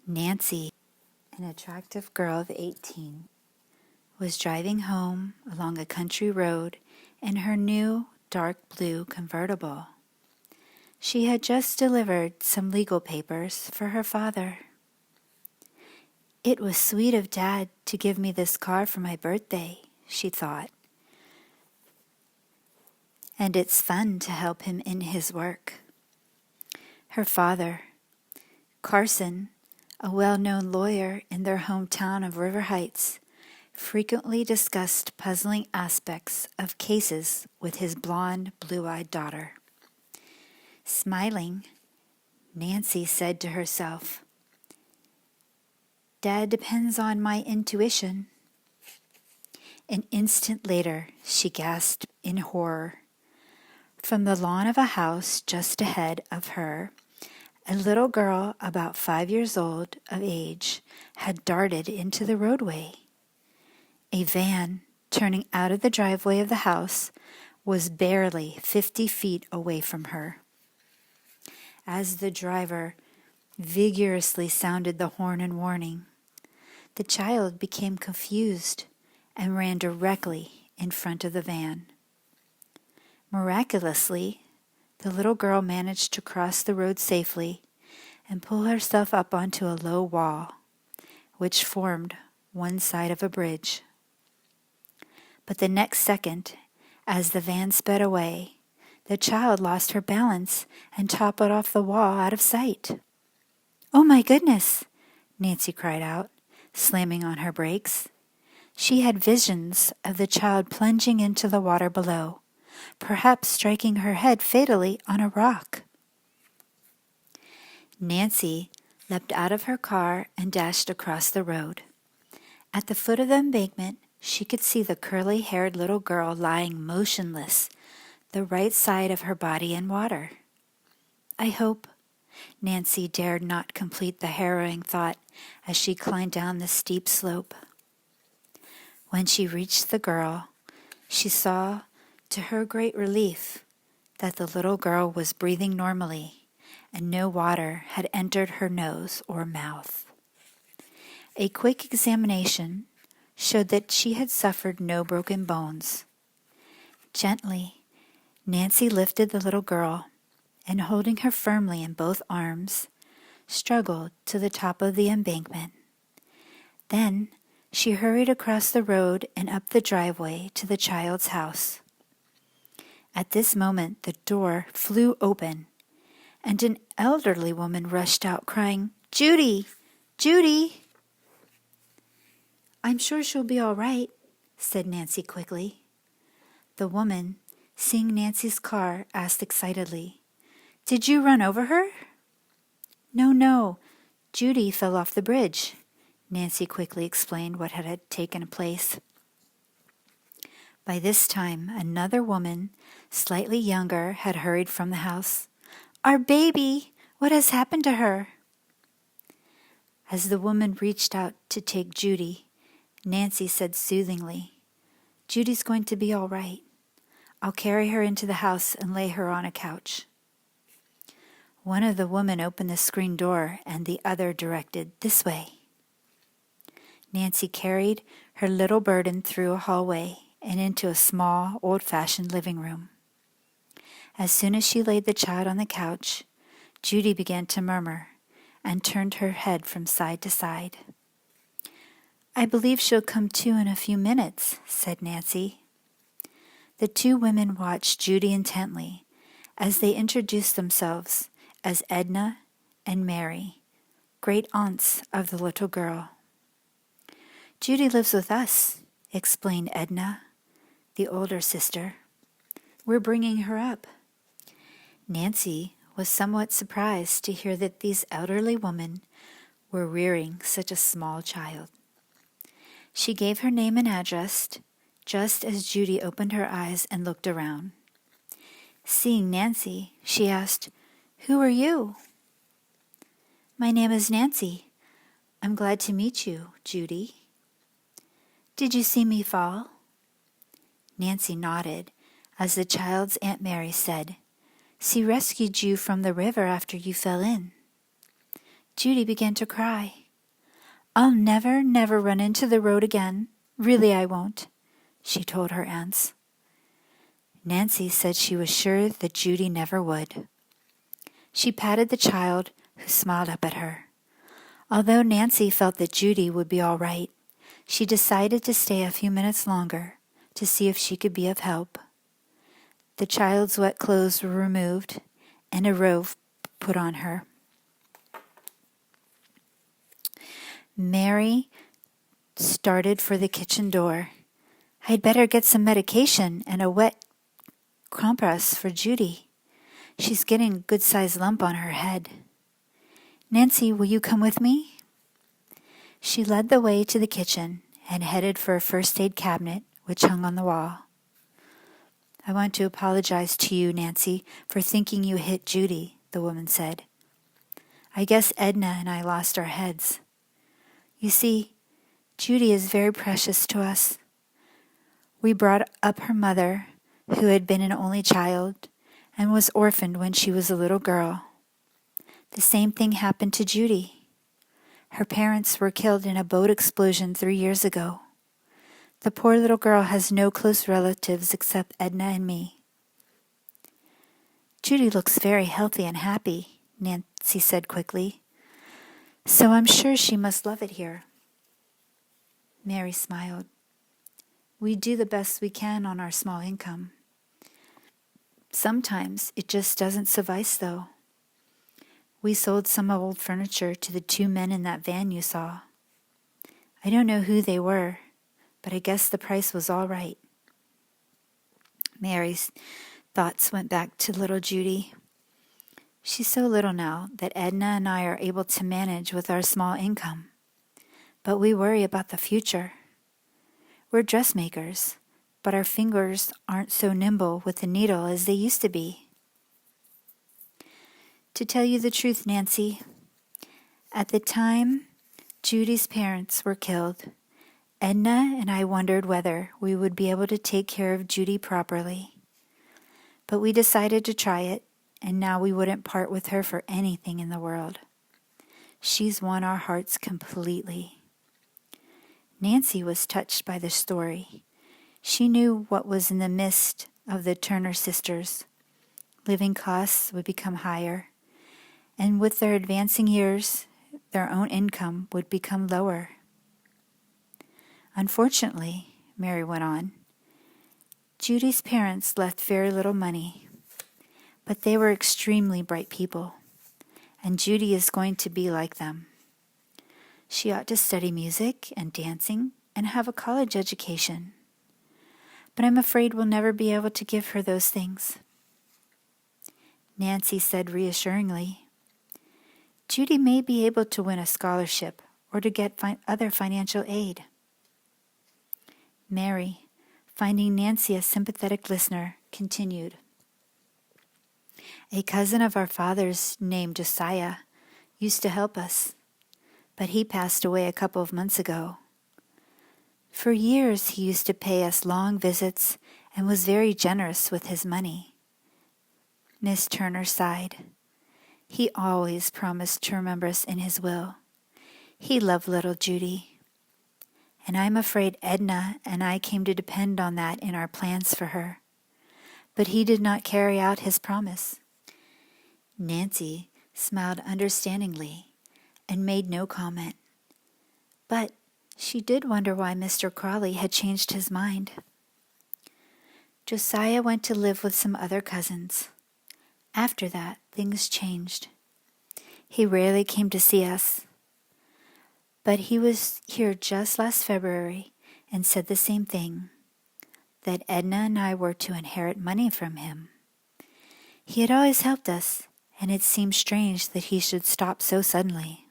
Nancy, an attractive girl of 18, was driving home along a country road in her new dark blue convertible. She had just delivered some legal papers for her father. "It was sweet of Dad to give me this car for my birthday," she thought. "And it's fun to help him in his work." Her father, Carson, a well-known lawyer in their hometown of River Heights, frequently discussed puzzling aspects of cases with his blonde, blue-eyed daughter. Smiling, Nancy said to herself, "Dad depends on my intuition." An instant later, she gasped in horror. From the lawn of a house just ahead of her, a little girl about 5 years old of age had darted into the roadway. A van, turning out of the driveway of the house, was barely 50 feet away from her. As the driver vigorously sounded the horn in warning, the child became confused and ran directly in front of the van. Miraculously, the little girl managed to cross the road safely and pull herself up onto a low wall, which formed one side of a bridge. But the next second, as the van sped away, the child lost her balance and toppled off the wall out of sight. "Oh my goodness!" Nancy cried out, slamming on her brakes. She had visions of the child plunging into the water below, perhaps striking her head fatally on a rock. Nancy leapt out of her car and dashed across the road. At the foot of the embankment, she could see the curly-haired little girl lying motionless, the right side of her body in water. "I hope," Nancy dared not complete the harrowing thought as she climbed down the steep slope. When she reached the girl, she saw, to her great relief, that the little girl was breathing normally, and no water had entered her nose or mouth. A quick examination showed that she had suffered no broken bones. Gently, Nancy lifted the little girl, and holding her firmly in both arms, struggled to the top of the embankment. Then she hurried across the road and up the driveway to the child's house. At this moment, the door flew open, and an elderly woman rushed out, crying, "Judy! Judy!" "I'm sure she'll be all right," said Nancy quickly. The woman, seeing Nancy's car, asked excitedly, "Did you run over her?" No, Judy fell off the bridge." Nancy quickly explained what had taken place. By this time, another woman, slightly younger, had hurried from the house. "Our baby! What has happened to her?" As the woman reached out to take Judy, Nancy said soothingly, "Judy's going to be all right. I'll carry her into the house and lay her on a couch." One of the women opened the screen door and the other directed, "This way." Nancy carried her little burden through a hallway and into a small, old-fashioned living room. As soon as she laid the child on the couch, Judy began to murmur and turned her head from side to side. "I believe she'll come to in a few minutes," said Nancy. The two women watched Judy intently as they introduced themselves as Edna and Mary, great aunts of the little girl. "Judy lives with us," explained Edna, the older sister. "We're bringing her up." Nancy was somewhat surprised to hear that these elderly women were rearing such a small child. She gave her name and address just as Judy opened her eyes and looked around. Seeing Nancy, she asked, "Who are you?" "My name is Nancy. I'm glad to meet you, Judy." "Did you see me fall?" Nancy nodded as the child's Aunt Mary said, "She rescued you from the river after you fell in." Judy began to cry. "I'll never, never run into the road again. Really I won't," she told her aunts. Nancy said she was sure that Judy never would. She patted the child, who smiled up at her. Although Nancy felt that Judy would be all right, she decided to stay a few minutes longer to see if she could be of help. The child's wet clothes were removed and a robe put on her. Mary started for the kitchen door. "I'd better get some medication and a wet compress for Judy. She's getting a good-sized lump on her head. Nancy, will you come with me?" She led the way to the kitchen and headed for a first aid cabinet which hung on the wall. "I want to apologize to you, Nancy, for thinking you hit Judy," the woman said. "I guess Edna and I lost our heads. You see, Judy is very precious to us. We brought up her mother, who had been an only child and was orphaned when she was a little girl. The same thing happened to Judy. Her parents were killed in a boat explosion 3 years ago. The poor little girl has no close relatives except Edna and me." "Judy looks very healthy and happy," Nancy said quickly. "So I'm sure she must love it here." Mary smiled. "We do the best we can on our small income. Sometimes it just doesn't suffice, though. We sold some old furniture to the 2 men in that van you saw. I don't know who they were, but I guess the price was all right." Mary's thoughts went back to little Judy. "She's so little now that Edna and I are able to manage with our small income. But we worry about the future. We're dressmakers, but our fingers aren't so nimble with the needle as they used to be. To tell you the truth, Nancy, at the time Judy's parents were killed, Edna and I wondered whether we would be able to take care of Judy properly. But we decided to try it, and now we wouldn't part with her for anything in the world. She's won our hearts completely." Nancy was touched by the story. She knew what was in the midst of the Turner sisters. Living costs would become higher, and with their advancing years, their own income would become lower. "Unfortunately," Mary went on, "Judy's parents left very little money, but they were extremely bright people, and Judy is going to be like them. She ought to study music and dancing and have a college education. But I'm afraid we'll never be able to give her those things." Nancy said reassuringly, "Judy may be able to win a scholarship or to get other financial aid." Mary, finding Nancy a sympathetic listener, continued, "A cousin of our father's named Josiah used to help us, but he passed away a couple of months ago. For years he used to pay us long visits and was very generous with his money." Miss Turner sighed. "He always promised to remember us in his will. He loved little Judy. And I'm afraid Edna and I came to depend on that in our plans for her. But he did not carry out his promise." Nancy smiled understandingly and made no comment. But she did wonder why Mr. Crawley had changed his mind. Josiah went to live with some other cousins. After that, things changed. He rarely came to see us. But he was here just last February and said the same thing, that Edna and I were to inherit money from him. He had always helped us, and it seemed strange that he should stop so suddenly.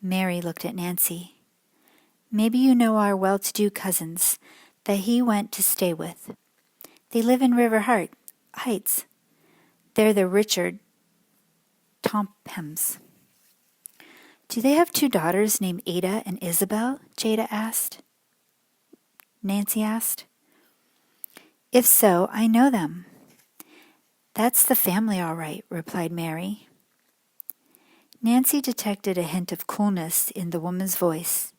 Mary looked at Nancy. "Maybe you know our well-to-do cousins that he went to stay with. They live in River Heights. They're the Richard Tomphams." "Do they have 2 daughters named Ada and Isabel?" Nancy asked. "If so, I know them." "That's the family all right," replied Mary. Nancy detected a hint of coolness in the woman's voice.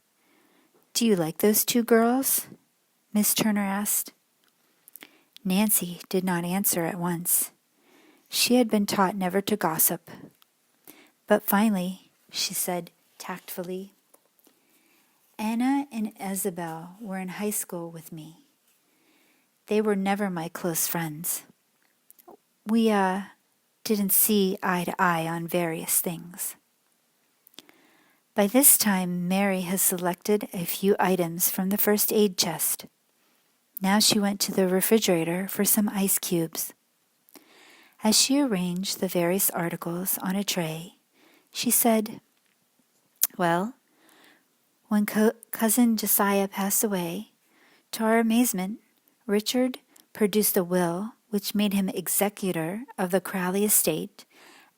"Do you like those two girls?" Miss Turner asked. Nancy did not answer at once. She had been taught never to gossip. But finally, she said tactfully, "Anna and Isabel were in high school with me. They were never my close friends. We, didn't see eye to eye on various things." By this time, Mary had selected a few items from the first aid chest. Now she went to the refrigerator for some ice cubes. As she arranged the various articles on a tray, she said, "Well, when Cousin Josiah passed away, to our amazement, Richard produced a will which made him executor of the Crowley estate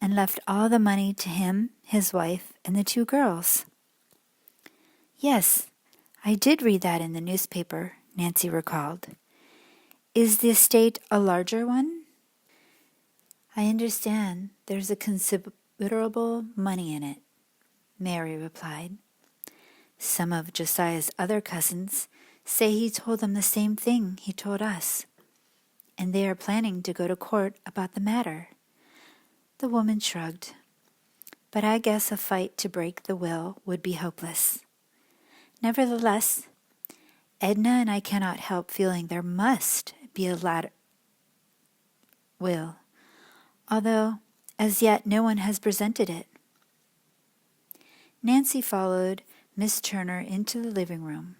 and left all the money to him, his wife, and the two girls." "Yes, I did read that in the newspaper," Nancy recalled. "Is the estate a larger one?" "I understand there's a considerable money in it," Mary replied. "Some of Josiah's other cousins say he told them the same thing he told us, and they are planning to go to court about the matter." The woman shrugged. "But I guess a fight to break the will would be hopeless. Nevertheless, Edna and I cannot help feeling there must be a latter will, although as yet no one has presented it." Nancy followed Miss Turner into the living room.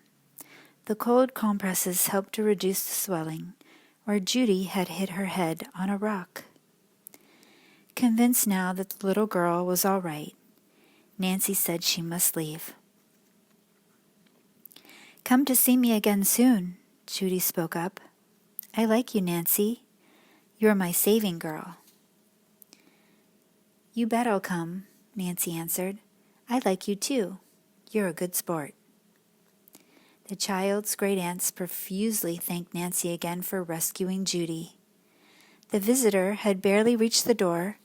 The cold compresses helped to reduce the swelling, where Judy had hit her head on a rock. Convinced now that the little girl was all right, Nancy said she must leave. "Come to see me again soon," Judy spoke up. "I like you, Nancy. You're my saving girl." "You bet I'll come," Nancy answered. "I like you too. You're a good sport." The child's great aunts profusely thanked Nancy again for rescuing Judy. The visitor had barely reached the door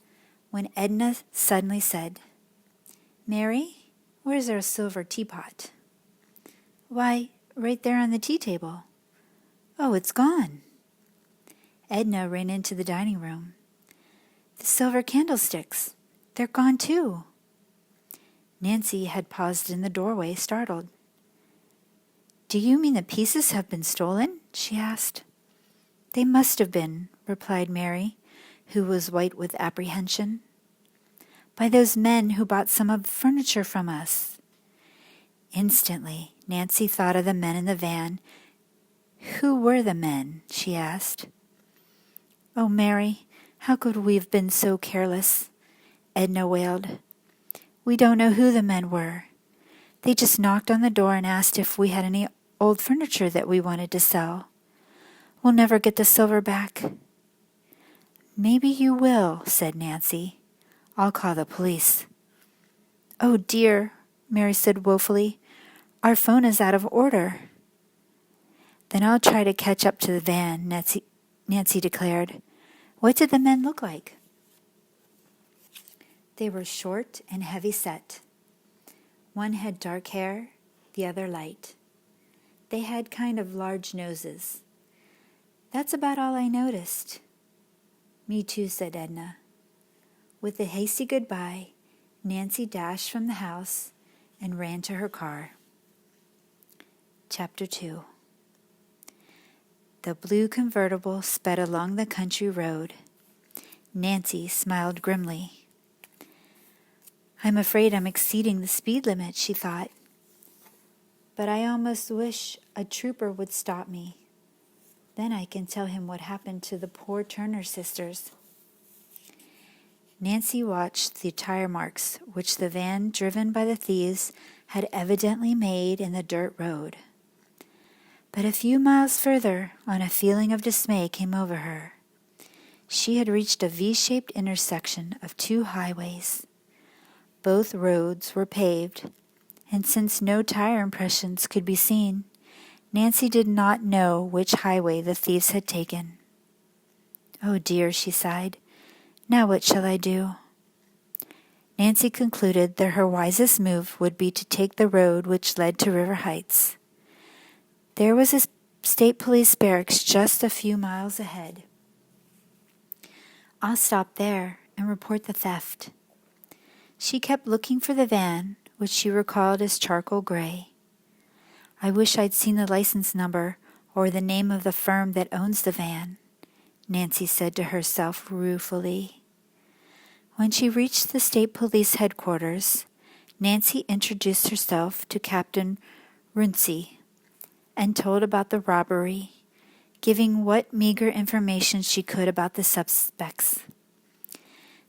when Edna suddenly said, "Mary, where's our silver teapot?" "Why, right there on the tea table." "Oh, it's gone." Edna ran into the dining room. "The silver candlesticks, they're gone too." Nancy had paused in the doorway, startled. "Do you mean the pieces have been stolen?" she asked. "They must have been," replied Mary, who was white with apprehension. "By those men who bought some of the furniture from us." Instantly, Nancy thought of the men in the van. "Who were the men?" she asked. "Oh, Mary, how could we have been so careless?" Edna wailed. "We don't know who the men were. They just knocked on the door and asked if we had any old furniture that we wanted to sell. We'll never get the silver back." "Maybe you will," said Nancy. "I'll call the police." "Oh dear," Mary said woefully. "Our phone is out of order." "Then I'll try to catch up to the van," Nancy declared. "What did the men look like?" They were short and heavy-set. One had dark hair, the other light. They had kind of large noses. That's about all I noticed." "Me too," said Edna. With a hasty goodbye, Nancy dashed from the house and ran to her car. Chapter 2. The blue convertible sped along the country road. Nancy smiled grimly. "I'm afraid I'm exceeding the speed limit," she thought. "But I almost wish a trooper would stop me. Then I can tell him what happened to the poor Turner sisters." Nancy watched the tire marks which the van driven by the thieves had evidently made in the dirt road. But a few miles further on, a feeling of dismay came over her. She had reached a V-shaped intersection of two highways. Both roads were paved, and since no tire impressions could be seen, Nancy did not know which highway the thieves had taken. "Oh dear," she sighed. "Now what shall I do?" Nancy concluded that her wisest move would be to take the road which led to River Heights. There was a state police barracks just a few miles ahead. I'll stop there and report the theft. She kept looking for the van, which she recalled as charcoal gray. I wish I'd seen the license number or the name of the firm that owns the van, Nancy said to herself ruefully. When she reached the state police headquarters, Nancy introduced herself to Captain Runcie and told about the robbery, giving what meager information she could about the suspects.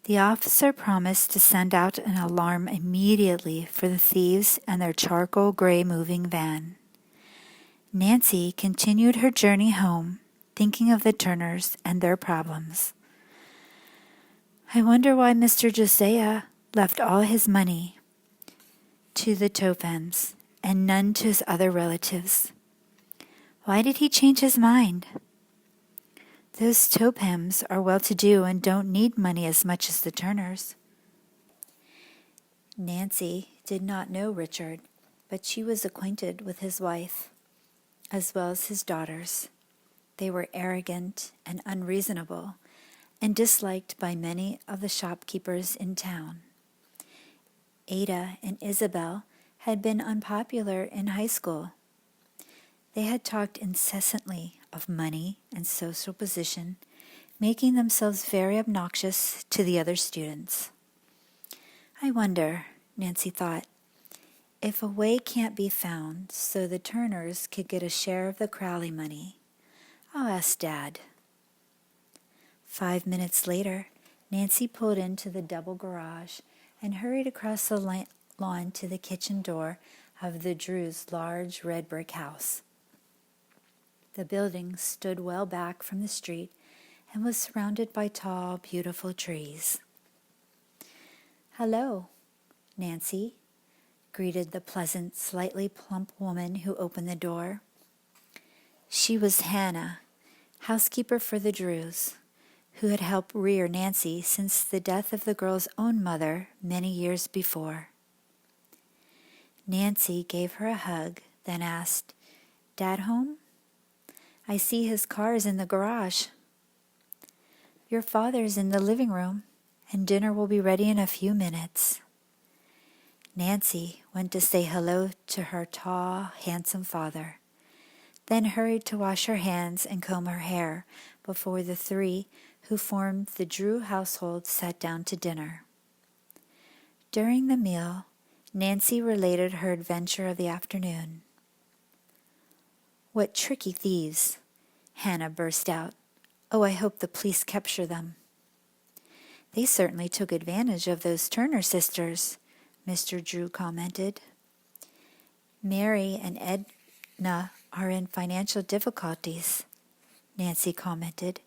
The officer promised to send out an alarm immediately for the thieves and their charcoal gray moving van. Nancy continued her journey home, thinking of the Turners and their problems. I wonder why Mr. Josiah left all his money to the Tophams and none to his other relatives. Why did he change his mind? Those Tophams are well-to-do and don't need money as much as the Turners. Nancy did not know Richard, but she was acquainted with his wife, as well as his daughters. They were arrogant and unreasonable, and disliked by many of the shopkeepers in town. Ada and Isabel had been unpopular in high school. They had talked incessantly of money and social position, making themselves very obnoxious to the other students. I wonder, Nancy thought, if a way can't be found so the Turners could get a share of the Crowley money. I'll ask Dad. 5 minutes later, Nancy pulled into the double garage and hurried across the lawn to the kitchen door of the Drews' large red brick house. The building stood well back from the street and was surrounded by tall, beautiful trees. "Hello, Nancy," greeted the pleasant, slightly plump woman who opened the door. She was Hannah, housekeeper for the Drews, who had helped rear Nancy since the death of the girl's own mother many years before. Nancy gave her a hug, then asked, "Dad home? I see his car is in the garage." "Your father's in the living room, and dinner will be ready in a few minutes." Nancy went to say hello to her tall, handsome father, then hurried to wash her hands and comb her hair before the three who formed the Drew household sat down to dinner. During the meal, Nancy related her adventure of the afternoon. "What tricky thieves!" Hannah burst out. "Oh, I hope the police capture them." "They certainly took advantage of those Turner sisters," Mr. Drew commented. "Mary and Edna are in financial difficulties," Nancy commented.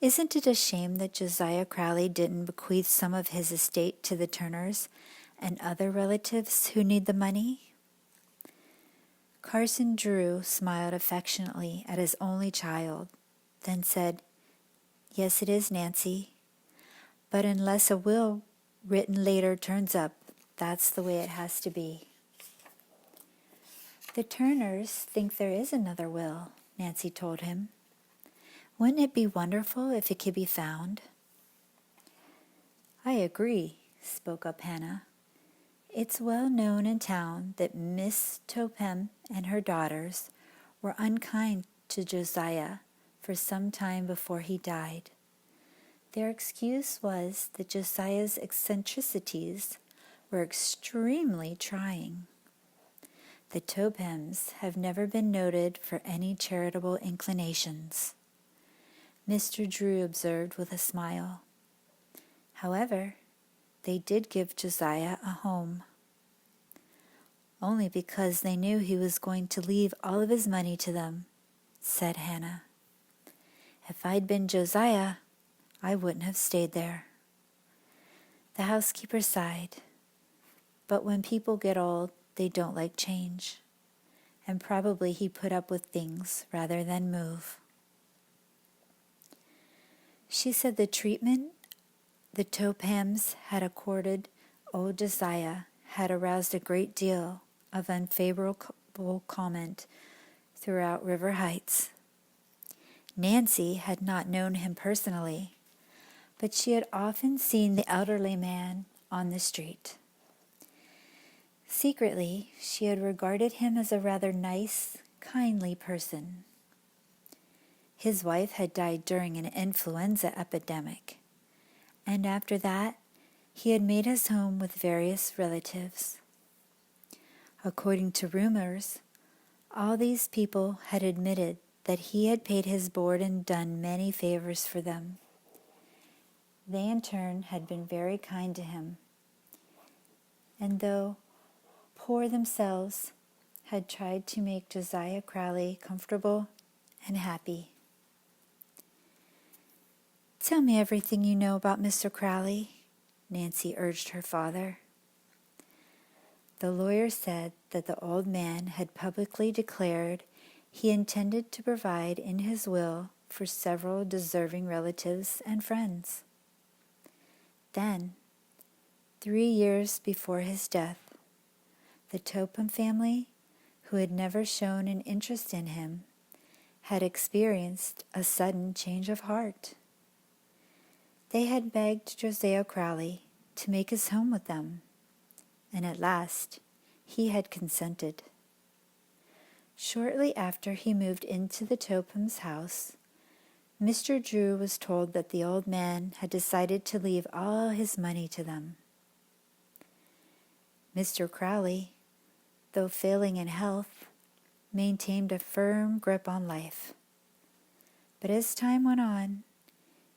"Isn't it a shame that Josiah Crowley didn't bequeath some of his estate to the Turners and other relatives who need the money?" Carson Drew smiled affectionately at his only child, then said, "Yes, it is, Nancy. But unless a will written later turns up, that's the way it has to be." "The Turners think there is another will," Nancy told him. "Wouldn't it be wonderful if it could be found?" "I agree," spoke up Hannah. "It's well known in town that Miss Topham and her daughters were unkind to Josiah for some time before he died. Their excuse was that Josiah's eccentricities were extremely trying. The Tophams have never been noted for any charitable inclinations," Mr. Drew observed with a smile. "However, they did give Josiah a home." "Only because they knew he was going to leave all of his money to them," said Hannah. "If I'd been Josiah, I wouldn't have stayed there." The housekeeper sighed. "But when people get old, they don't like change. And probably he put up with things rather than move." She said the treatment the Tophams had accorded old Josiah had aroused a great deal of unfavorable comment throughout River Heights. Nancy had not known him personally, but she had often seen the elderly man on the street. Secretly, she had regarded him as a rather nice, kindly person. His wife had died during an influenza epidemic, and after that, he had made his home with various relatives. According to rumors, all these people had admitted that he had paid his board and done many favors for them. They in turn had been very kind to him, and though poor themselves, had tried to make Josiah Crowley comfortable and happy. "Tell me everything you know about Mr. Crowley," Nancy urged her father. The lawyer said that the old man had publicly declared he intended to provide in his will for several deserving relatives and friends. Then, 3 years before his death, the Topham family, who had never shown an interest in him, had experienced a sudden change of heart. They had begged Josiah Crowley to make his home with them, and at last he had consented. Shortly after he moved into the Topham's house, Mr. Drew was told that the old man had decided to leave all his money to them. Mr. Crowley, though failing in health, maintained a firm grip on life. But as time went on,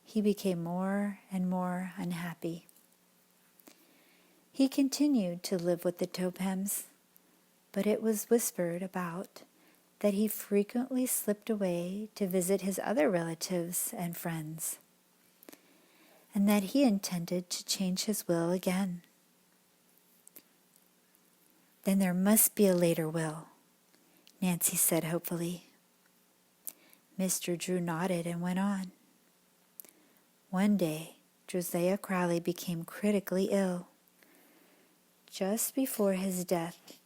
he became more and more unhappy. He continued to live with the Tophams, but it was whispered about that he frequently slipped away to visit his other relatives and friends, and that he intended to change his will again. "Then there must be a later will," Nancy said hopefully. Mr. Drew nodded and went on. One day, Josiah Crowley became critically ill. Just before his death,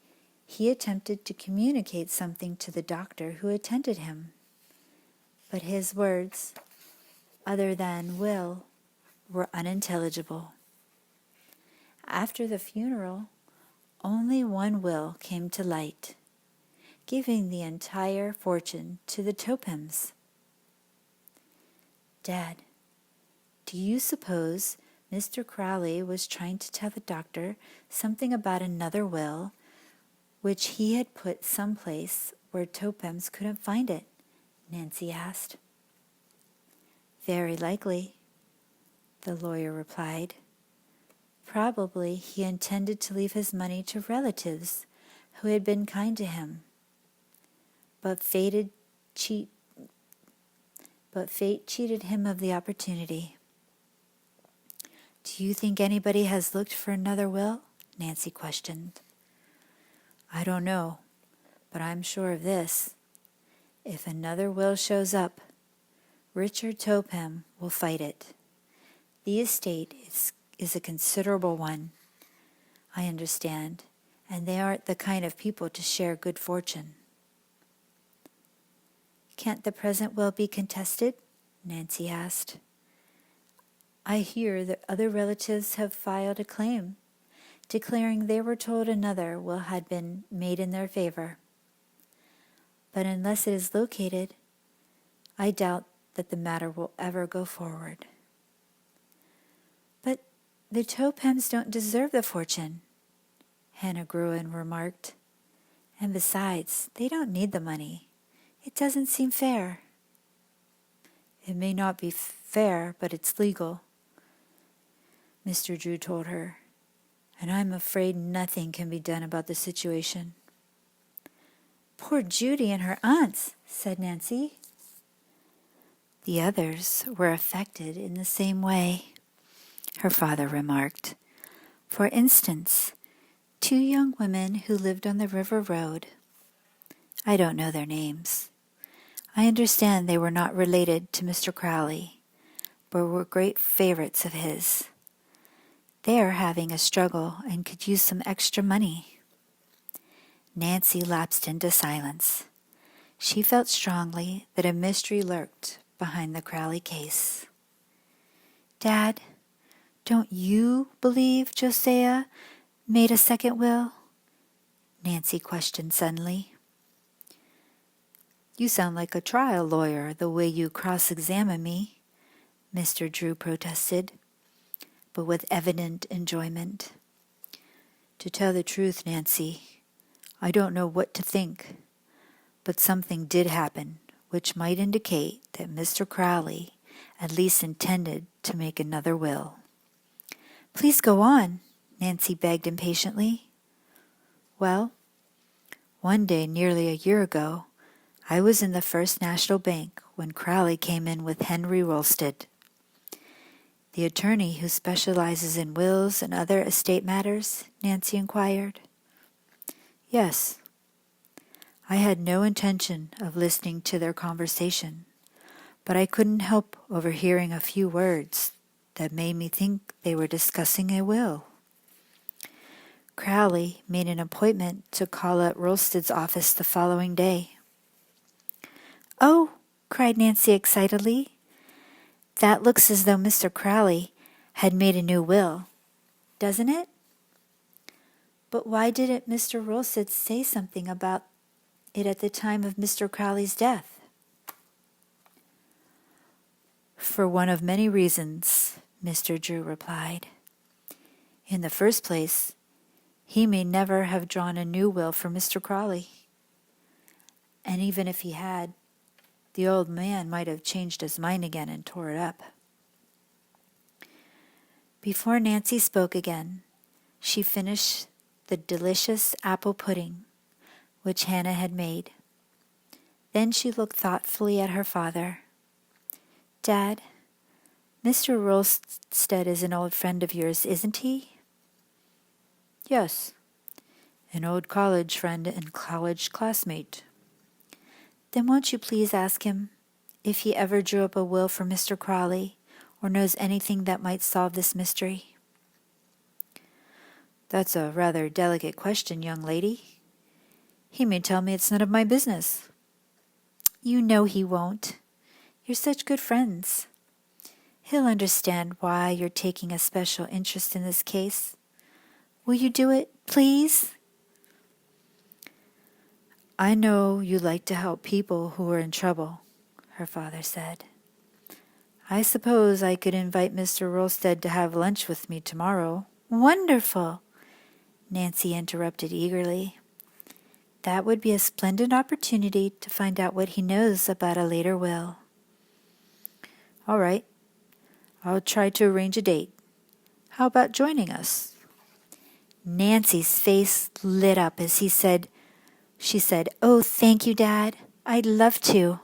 he attempted to communicate something to the doctor who attended him, but his words, other than will, were unintelligible. After the funeral, only one will came to light, giving the entire fortune to the Tophams. "Dad, do you suppose Mr. Crowley was trying to tell the doctor something about another will, which he had put someplace where Tophams couldn't find it?" Nancy asked. "Very likely," the lawyer replied. "Probably he intended to leave his money to relatives who had been kind to him, but fate cheated him of the opportunity." "Do you think anybody has looked for another will?" Nancy questioned. "I don't know, but I'm sure of this. If another will shows up, Richard Topham will fight it. The estate is a considerable one, I understand, and they aren't the kind of people to share good fortune." "Can't the present will be contested?" Nancy asked. "I hear that other relatives have filed a claim, declaring they were told another will had been made in their favor. But unless it is located, I doubt that the matter will ever go forward." "But the Tophams don't deserve the fortune," Hannah Gruen remarked. "And besides, they don't need the money. It doesn't seem fair." "It may not be fair, but it's legal," Mr. Drew told her, "and I'm afraid nothing can be done about the situation." "Poor Judy and her aunts," said Nancy. "The others were affected in the same way," her father remarked. "For instance, 2 young women who lived on the river road. I don't know their names. I understand they were not related to Mr. Crowley, but were great favorites of his. They're having a struggle and could use some extra money. Nancy lapsed into silence. She felt strongly that a mystery lurked behind the Crowley case. Dad, don't you believe Josiah made a second will? Nancy questioned suddenly. You sound like a trial lawyer the way you cross-examine me, Mr. Drew protested, but with evident enjoyment. To tell the truth, Nancy, I don't know what to think, but something did happen which might indicate that Mr. Crowley at least intended to make another will. Please go on, Nancy begged impatiently. Well, one day nearly a year ago, I was in the First National Bank when Crowley came in with Henry Rolsted. The attorney who specializes in wills and other estate matters, Nancy inquired. Yes. I had no intention of listening to their conversation, but I couldn't help overhearing a few words that made me think they were discussing a will. Crowley made an appointment to call at Rolsted's office the following day. Oh, cried Nancy excitedly. That looks as though Mr. Crowley had made a new will, doesn't it? But why didn't Mr. Rolsted say something about it at the time of Mr. Crowley's death? For one of many reasons, Mr. Drew replied. In the first place, he may never have drawn a new will for Mr. Crowley. And even if he had, the old man might have changed his mind again and tore it up. Before Nancy spoke again, she finished the delicious apple pudding which Hannah had made. Then she looked thoughtfully at her father. Dad, Mr. Rolsted is an old friend of yours, isn't he? Yes, an old college friend and college classmate. Then won't you please ask him if he ever drew up a will for Mr. Crowley or knows anything that might solve this mystery? That's a rather delicate question, young lady. He may tell me it's none of my business. You know he won't. You're such good friends. He'll understand why you're taking a special interest in this case. Will you do it, please? I know you like to help people who are in trouble, her father said. I suppose I could invite Mr. Rolsted to have lunch with me tomorrow. Wonderful, Nancy interrupted eagerly. That would be a splendid opportunity to find out what he knows about a later will. All right. I'll try to arrange a date. How about joining us? Nancy's face lit up as she said, Oh, thank you, Dad. I'd love to.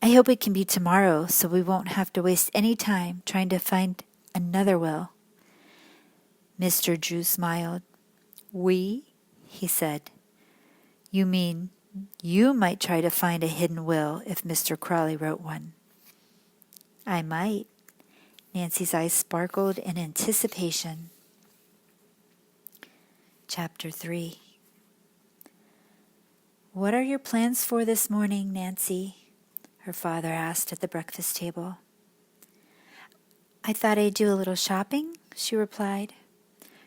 I hope it can be tomorrow so we won't have to waste any time trying to find another will. Mr. Drew smiled. We? He said. You mean you might try to find a hidden will if Mr. Crowley wrote one? I might. Nancy's eyes sparkled in anticipation. Chapter 3. What are your plans for this morning, Nancy? Her father asked at the breakfast table. I thought I'd do a little shopping, she replied.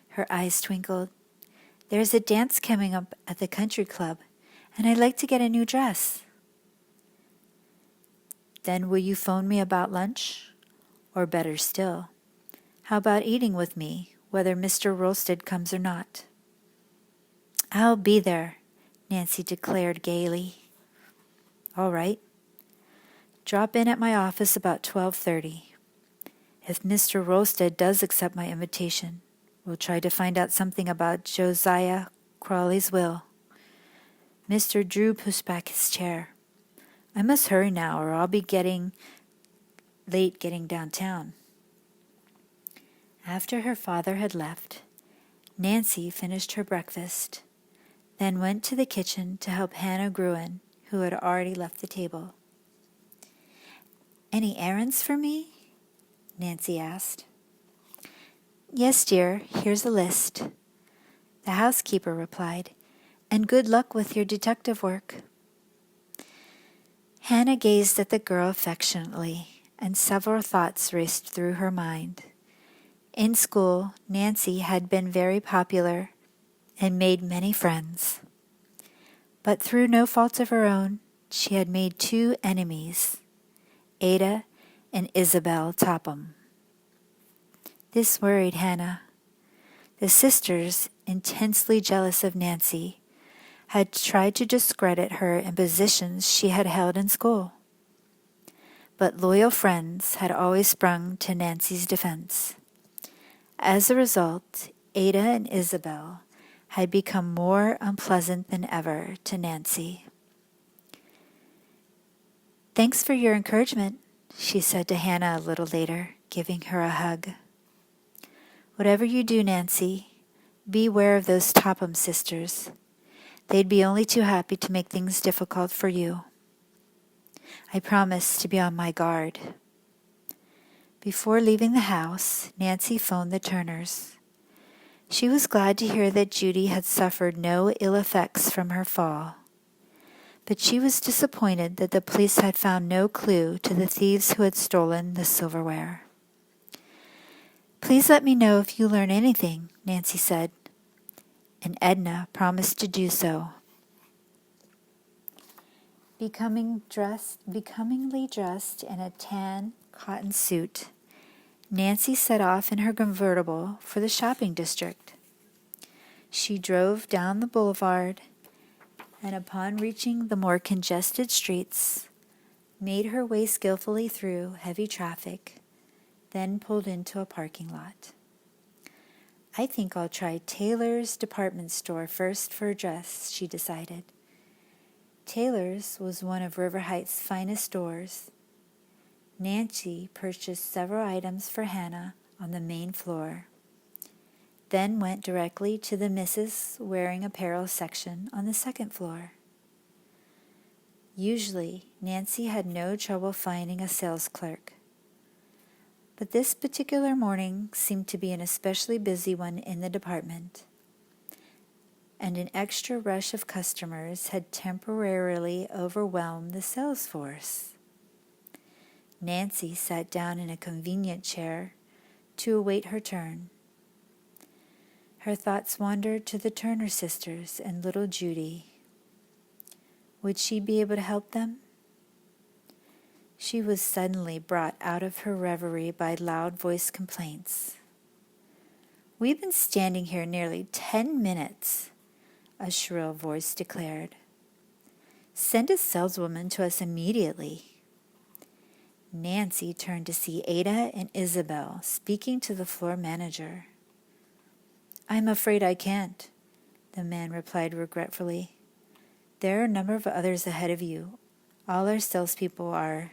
Her eyes twinkled. There's a dance coming up at the country club, and I'd like to get a new dress. Then will you phone me about lunch? Or better still, how about eating with me, whether Mr. Rolsted comes or not? I'll be there, Nancy declared gaily. All right. Drop in at my office about 12:30. If Mr. Rolsted does accept my invitation, we'll try to find out something about Josiah Crowley's will. Mr. Drew pushed back his chair. I must hurry now, or I'll be getting downtown. After her father had left, Nancy finished her breakfast, then went to the kitchen to help Hannah Gruen, who had already left the table. Any errands for me? Nancy asked. Yes, dear, here's a list, the housekeeper replied, and good luck with your detective work. Hannah gazed at the girl affectionately, and several thoughts raced through her mind. In school, Nancy had been very popular and made many friends. But through no fault of her own, she had made 2 enemies, Ada and Isabel Topham. This worried Hannah. The sisters, intensely jealous of Nancy, had tried to discredit her in positions she had held in school. But loyal friends had always sprung to Nancy's defense. As a result, Ada and Isabel had become more unpleasant than ever to Nancy. Thanks for your encouragement, she said to Hannah a little later, giving her a hug. Whatever you do, Nancy, beware of those Topham sisters. They'd be only too happy to make things difficult for you. I promise to be on my guard. Before leaving the house, Nancy phoned the Turners. She was glad to hear that Judy had suffered no ill effects from her fall. But she was disappointed that the police had found no clue to the thieves who had stolen the silverware. Please let me know if you learn anything, Nancy said, and Edna promised to do so. Becomingly dressed in a tan cotton suit, Nancy set off in her convertible for the shopping district. She drove down the boulevard and upon reaching the more congested streets, made her way skillfully through heavy traffic, then pulled into a parking lot. I think I'll try Taylor's department store first for a dress, she decided. Taylor's was one of River Heights' finest stores. Nancy purchased several items for Hannah on the main floor, then went directly to the Mrs. Wearing Apparel section on the second floor. Usually, Nancy had no trouble finding a sales clerk, but this particular morning seemed to be an especially busy one in the department, and an extra rush of customers had temporarily overwhelmed the sales force. Nancy sat down in a convenient chair to await her turn. Her thoughts wandered to the Turner sisters and little Judy. Would she be able to help them? She was suddenly brought out of her reverie by loud-voiced complaints. We've been standing here nearly 10 minutes, a shrill voice declared. Send a saleswoman to us immediately. Nancy turned to see Ada and Isabel speaking to the floor manager. I'm afraid I can't, the man replied regretfully. There are a number of others ahead of you. All our salespeople are.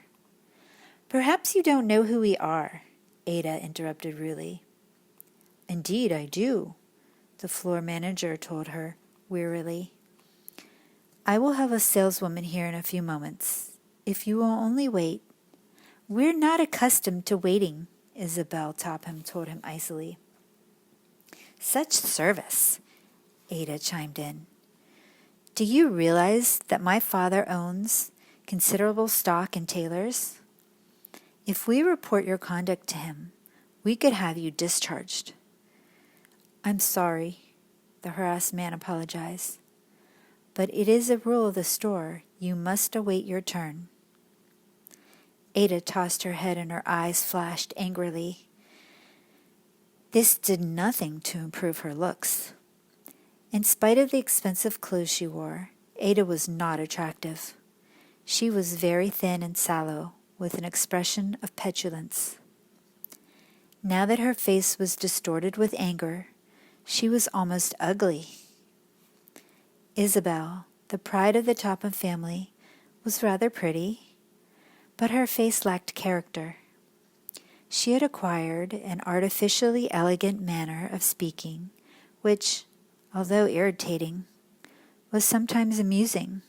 Perhaps you don't know who we are, Ada interrupted rudely. Indeed, I do, the floor manager told her wearily. I will have a saleswoman here in a few moments. If you will only wait. We're not accustomed to waiting, Isabel Topham told him icily. Such service, Ada chimed in. Do you realize that my father owns considerable stock in Taylor's? If we report your conduct to him, we could have you discharged. I'm sorry, the harassed man apologized. But it is a rule of the store. You must await your turn. Ada tossed her head and her eyes flashed angrily. This did nothing to improve her looks. In spite of the expensive clothes she wore, Ada was not attractive. She was very thin and sallow, with an expression of petulance. Now that her face was distorted with anger, she was almost ugly. Isabel, the pride of the Topham family, was rather pretty, but her face lacked character. She had acquired an artificially elegant manner of speaking, which, although irritating, was sometimes amusing.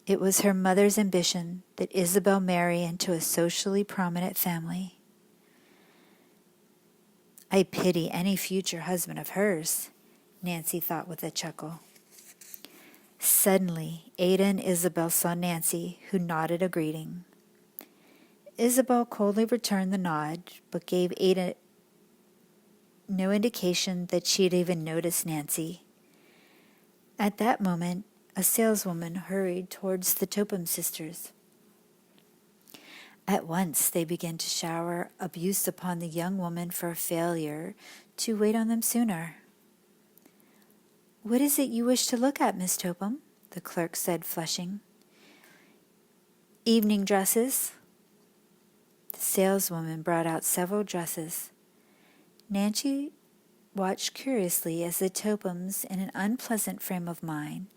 It was her mother's ambition that Isabel marry into a socially prominent family. I pity any future husband of hers, Nancy thought with a chuckle. Suddenly, Ada and Isabel saw Nancy, who nodded a greeting. Isabel coldly returned the nod, but gave Ada no indication that she had even noticed Nancy. At that moment, a saleswoman hurried towards the Topham sisters. At once they began to shower abuse upon the young woman for failure to wait on them sooner. "What is it you wish to look at, Miss Topham?" the clerk said, flushing. "Evening dresses." The saleswoman brought out several dresses. Nancy watched curiously as the Tophams, in an unpleasant frame of mind,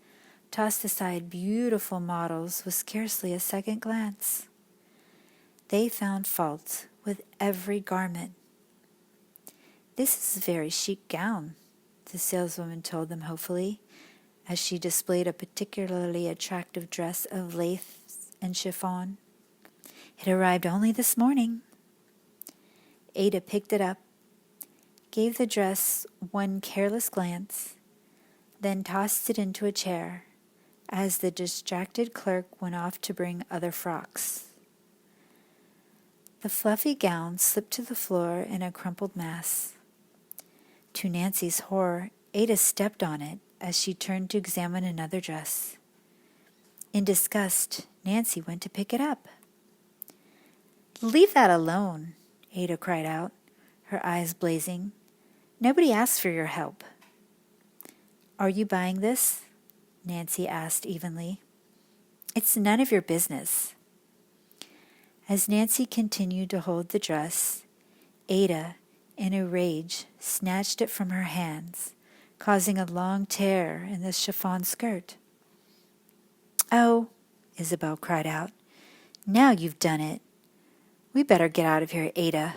tossed aside beautiful models with scarcely a second glance. They found fault with every garment. "This is a very chic gown," the saleswoman told them hopefully, as she displayed a particularly attractive dress of lace and chiffon. "It arrived only this morning." Ada picked it up, gave the dress one careless glance, then tossed it into a chair, as the distracted clerk went off to bring other frocks. The fluffy gown slipped to the floor in a crumpled mass. To Nancy's horror, Ada stepped on it as she turned to examine another dress. In disgust, Nancy went to pick it up. "Leave that alone," Ada cried out, her eyes blazing. "Nobody asked for your help." "Are you buying this?" Nancy asked evenly. "It's none of your business." As Nancy continued to hold the dress, Ada, in a rage, snatched it from her hands, causing a long tear in the chiffon skirt. "Oh," Isabel cried out, "now you've done it. We better get out of here, Ada."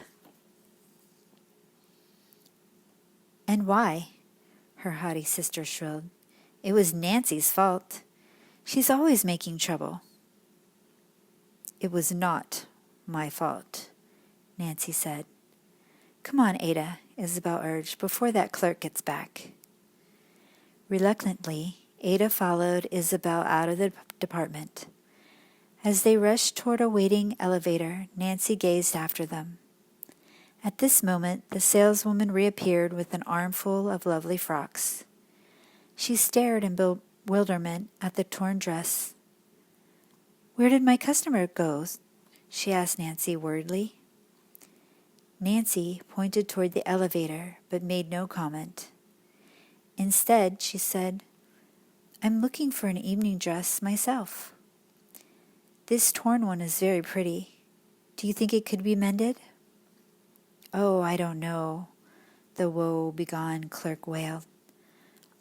"And why?" her haughty sister shrilled. "It was Nancy's fault. She's always making trouble." "It was not my fault," Nancy said. "Come on, Ada," Isabel urged, "before that clerk gets back." Reluctantly, Ada followed Isabel out of the department. As they rushed toward a waiting elevator, Nancy gazed after them. At this moment, the saleswoman reappeared with an armful of lovely frocks. She stared in bewilderment at the torn dress. "Where did my customer go?" she asked Nancy worriedly. Nancy pointed toward the elevator, but made no comment. Instead, she said, "I'm looking for an evening dress myself. This torn one is very pretty. Do you think it could be mended?" "Oh, I don't know," the woe-begone clerk wailed.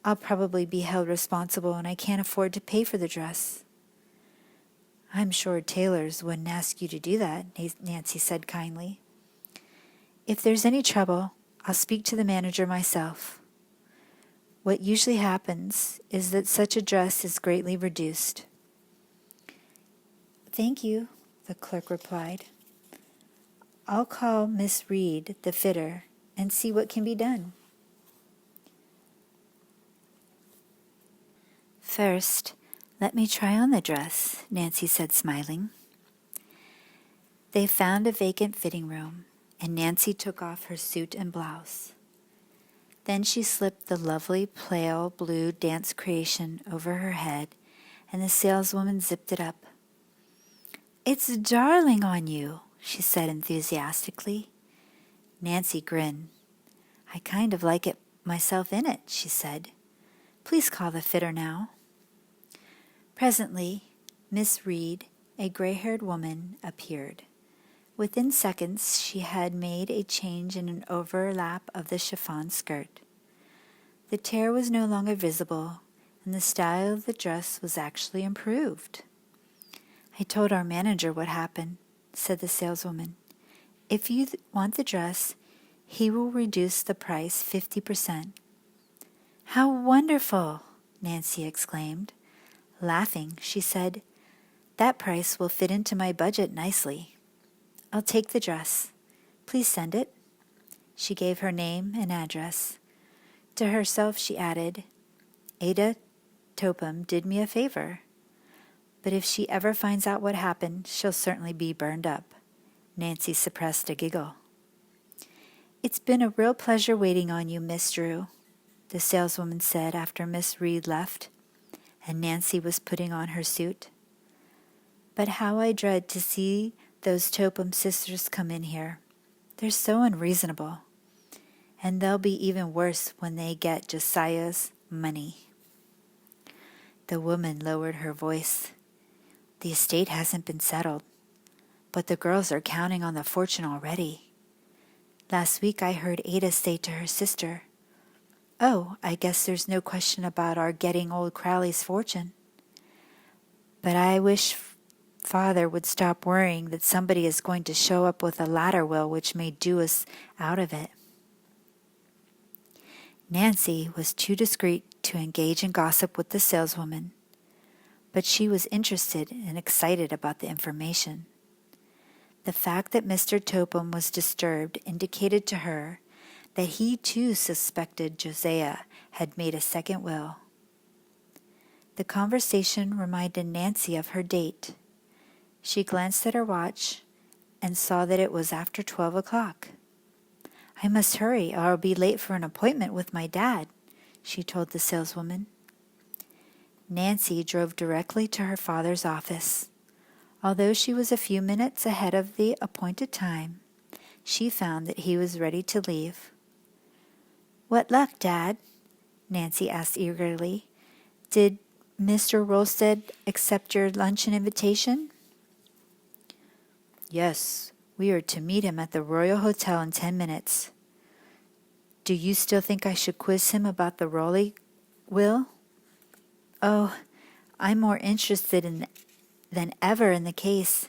"I'll probably be held responsible, and I can't afford to pay for the dress." "I'm sure tailors wouldn't ask you to do that," Nancy said kindly. "If there's any trouble, I'll speak to the manager myself. What usually happens is that such a dress is greatly reduced." "Thank you," the clerk replied. "I'll call Miss Reed, the fitter, and see what can be done." "First, let me try on the dress," Nancy said, smiling. They found a vacant fitting room, and Nancy took off her suit and blouse. Then she slipped the lovely pale blue dance creation over her head, and the saleswoman zipped it up. "It's darling on you," she said enthusiastically. Nancy grinned. "I kind of like it myself in it," she said. "Please call the fitter now." Presently, Miss Reed, a gray-haired woman, appeared. Within seconds, she had made a change in an overlap of the chiffon skirt. The tear was no longer visible, and the style of the dress was actually improved. "I told our manager what happened," said the saleswoman. "If you want the dress, he will reduce the price 50%. "How wonderful!" Nancy exclaimed. Laughing, she said, "That price will fit into my budget nicely. I'll take the dress. Please send it." She gave her name and address. To herself she added, Ada Topham did me a favor. But if she ever finds out what happened, she'll certainly be burned up. Nancy suppressed a giggle. It's been a real pleasure waiting on you, Miss Drew, the saleswoman said after Miss Reed left, and Nancy was putting on her suit. But how I dread to see those Topham sisters come in here. They're so unreasonable. And they'll be even worse when they get Josiah's money. The woman lowered her voice. The estate hasn't been settled, but the girls are counting on the fortune already. Last week I heard Ada say to her sister, "Oh, I guess there's no question about our getting old Crowley's fortune. But I wish Father would stop worrying that somebody is going to show up with a ladder will which may do us out of it." Nancy was too discreet to engage in gossip with the saleswoman, but she was interested and excited about the information. The fact that Mr. Topham was disturbed indicated to her that he too suspected Josiah had made a second will. The conversation reminded Nancy of her date. She glanced at her watch and saw that it was after 12 o'clock. "I must hurry or I'll be late for an appointment with my dad," she told the saleswoman. Nancy drove directly to her father's office. Although she was a few minutes ahead of the appointed time, she found that he was ready to leave. "What luck, Dad?" Nancy asked eagerly. "Did Mr. Rolstead accept your luncheon invitation?" "Yes, we are to meet him at the Royal Hotel in 10 minutes. Do you still think I should quiz him about the Rowley will?" "Oh, I'm more interested than ever in the case."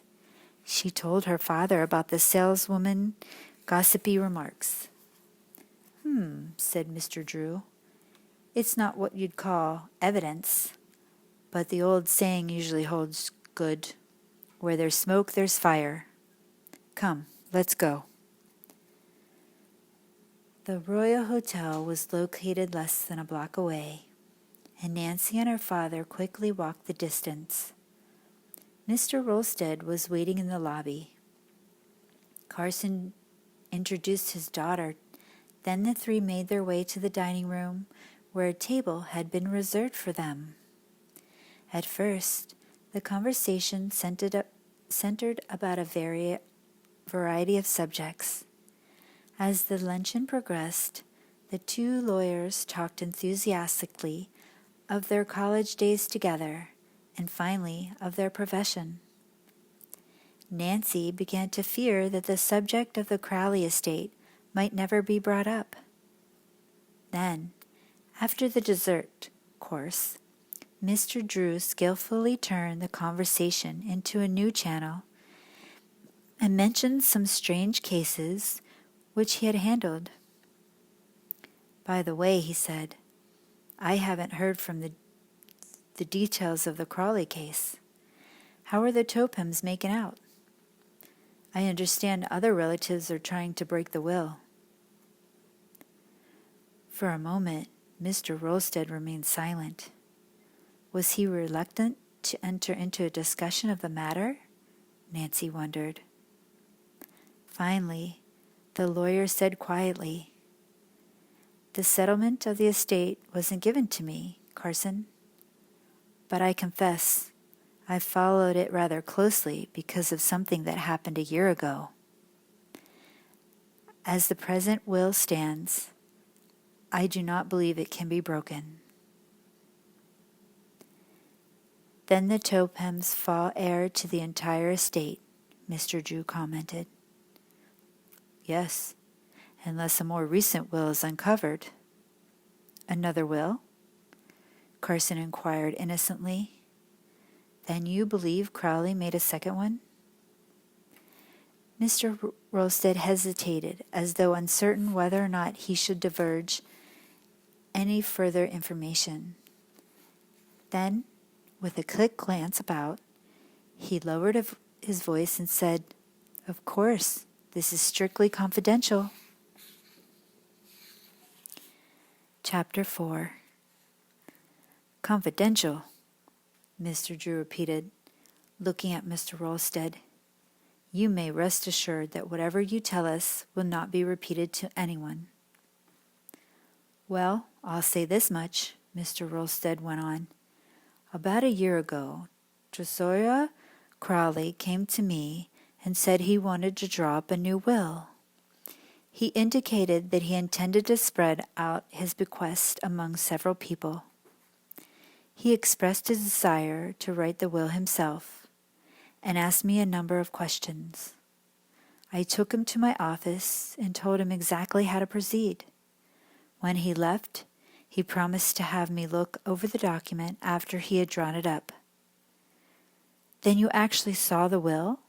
She told her father about the saleswoman's gossipy remarks. Said Mr. Drew. "It's not what you'd call evidence, but the old saying usually holds good. Where there's smoke, there's fire. Come, let's go." The Royal Hotel was located less than a block away, and Nancy and her father quickly walked the distance. Mr. Rolstead was waiting in the lobby. Carson introduced his daughter. Then the three made their way to the dining room, where a table had been reserved for them. At first, the conversation centered about a variety of subjects. As the luncheon progressed, the two lawyers talked enthusiastically of their college days together, and finally of their profession. Nancy began to fear that the subject of the Crowley estate might never be brought up. Then, after the dessert course, Mr. Drew skillfully turned the conversation into a new channel and mentioned some strange cases which he had handled. "By the way," he said, "I haven't heard from the details of the Crawley case. How are the Tophams making out? I understand other relatives are trying to break the will." For a moment, Mr. Rolstead remained silent. Was he reluctant to enter into a discussion of the matter? Nancy wondered. Finally, the lawyer said quietly, "The settlement of the estate wasn't given to me, Carson. But I confess, I followed it rather closely because of something that happened a year ago. As the present will stands, I do not believe it can be broken." "Then the Tophams fall heir to the entire estate," Mr. Drew commented. "Yes, unless a more recent will is uncovered." "Another will?" Carson inquired innocently. "Then you believe Crowley made a second one?" Mr. Rolstead hesitated, as though uncertain whether or not he should divulge any further information. Then, with a quick glance about, he lowered his voice and said, "Of course, this is strictly confidential." Chapter 4. Confidential, Mr. Drew repeated, looking at Mr. Rolstead. You may rest assured that whatever you tell us will not be repeated to anyone. Well, I'll say this much, Mr. Rolstead went on. About a year ago, Josiah Crowley came to me and said he wanted to draw up a new will. He indicated that he intended to spread out his bequest among several people. He expressed his desire to write the will himself and asked me a number of questions. I took him to my office and told him exactly how to proceed. When he left, he promised to have me look over the document after he had drawn it up. Then you actually saw the will?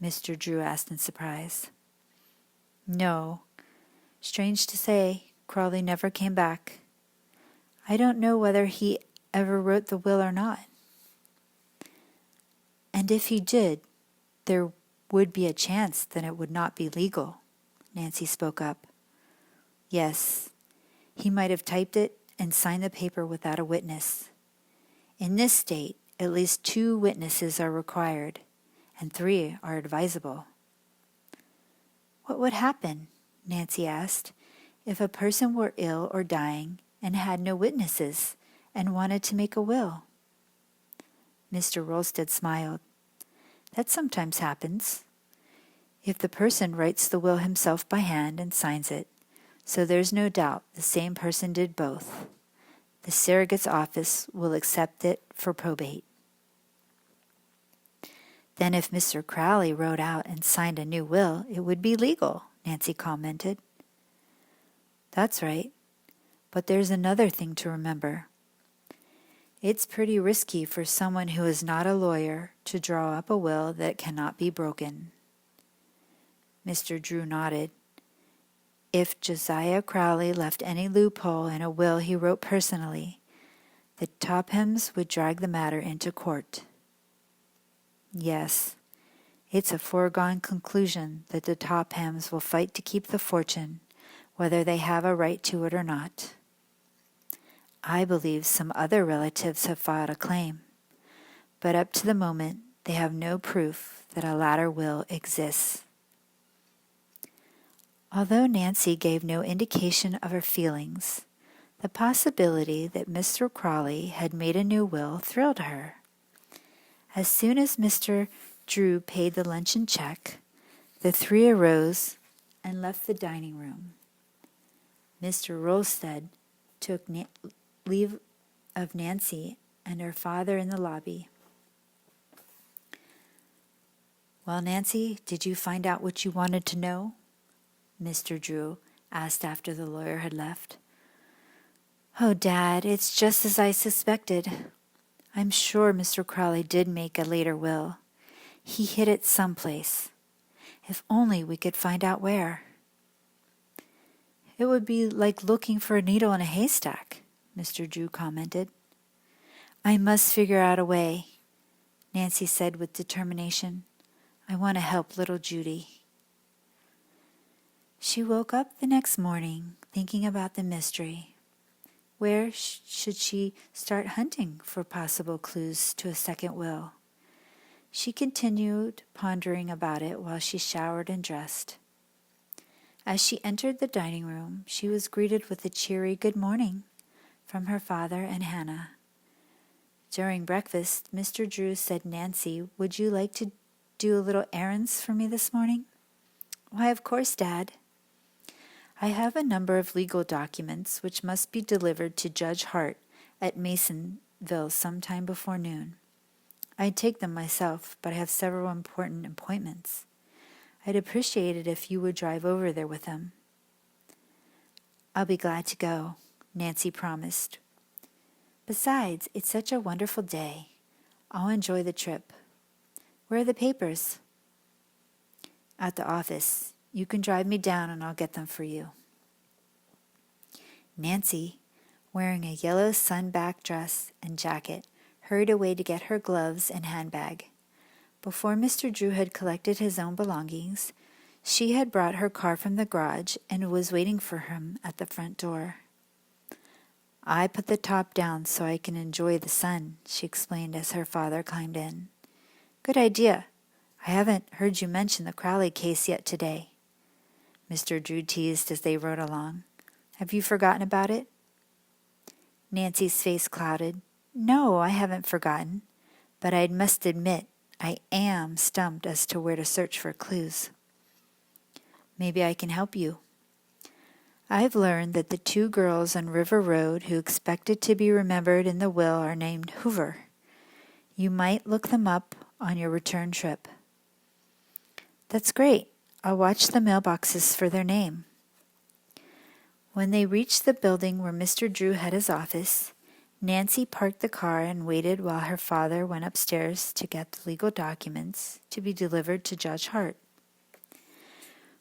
Mr. Drew asked in surprise. No. Strange to say, Crawley never came back. I don't know whether he ever wrote the will or not. And if he did, there would be a chance that it would not be legal, Nancy spoke up. Yes, he might have typed it and signed the paper without a witness. In this state, at least 2 witnesses are required, and 3 are advisable. What would happen, Nancy asked, if a person were ill or dying and had no witnesses and wanted to make a will? Mr. Rolstead smiled. That sometimes happens. If the person writes the will himself by hand and signs it, so there's no doubt the same person did both, the surrogate's office will accept it for probate. Then if Mr. Crowley wrote out and signed a new will, it would be legal, Nancy commented. That's right. But there's another thing to remember. It's pretty risky for someone who is not a lawyer to draw up a will that cannot be broken. Mr. Drew nodded. If Josiah Crowley left any loophole in a will he wrote personally, the Tophams would drag the matter into court. Yes, it's a foregone conclusion that the Tophams will fight to keep the fortune, whether they have a right to it or not. I believe some other relatives have filed a claim, but up to the moment they have no proof that a latter will exists. Although Nancy gave no indication of her feelings, the possibility that Mr. Crowley had made a new will thrilled her. As soon as Mr. Drew paid the luncheon check, the 3 arose and left the dining room. Mr. Rolstead took leave of Nancy and her father in the lobby. Well, Nancy, did you find out what you wanted to know? Mr. Drew asked after the lawyer had left. Oh, Dad, it's just as I suspected. I'm sure Mr. Crowley did make a later will. He hid it someplace. If only we could find out where. It would be like looking for a needle in a haystack, Mr. Drew commented. I must figure out a way, Nancy said with determination. I want to help little Judy. She woke up the next morning thinking about the mystery. Where should she start hunting for possible clues to a second will? She continued pondering about it while she showered and dressed. As she entered the dining room, she was greeted with a cheery good morning from her father and Hannah. During breakfast, Mr. Drew said, Nancy, would you like to do a little errands for me this morning? Why, of course, Dad. I have a number of legal documents which must be delivered to Judge Hart at Masonville sometime before noon. I'd take them myself, but I have several important appointments. I'd appreciate it if you would drive over there with them. I'll be glad to go, Nancy promised. Besides, it's such a wonderful day. I'll enjoy the trip. Where are the papers? At the office. You can drive me down and I'll get them for you. Nancy, wearing a yellow sun-back dress and jacket, hurried away to get her gloves and handbag. Before Mr. Drew had collected his own belongings, she had brought her car from the garage and was waiting for him at the front door. I put the top down so I can enjoy the sun, she explained as her father climbed in. Good idea. I haven't heard you mention the Crowley case yet today, Mr. Drew teased as they rode along. Have you forgotten about it? Nancy's face clouded. No, I haven't forgotten, but I must admit I am stumped as to where to search for clues. Maybe I can help you. I've learned that the two girls on River Road who expected to be remembered in the will are named Hoover. You might look them up on your return trip. That's great. I'll watch the mailboxes for their name. When they reached the building where Mr. Drew had his office, Nancy parked the car and waited while her father went upstairs to get the legal documents to be delivered to Judge Hart.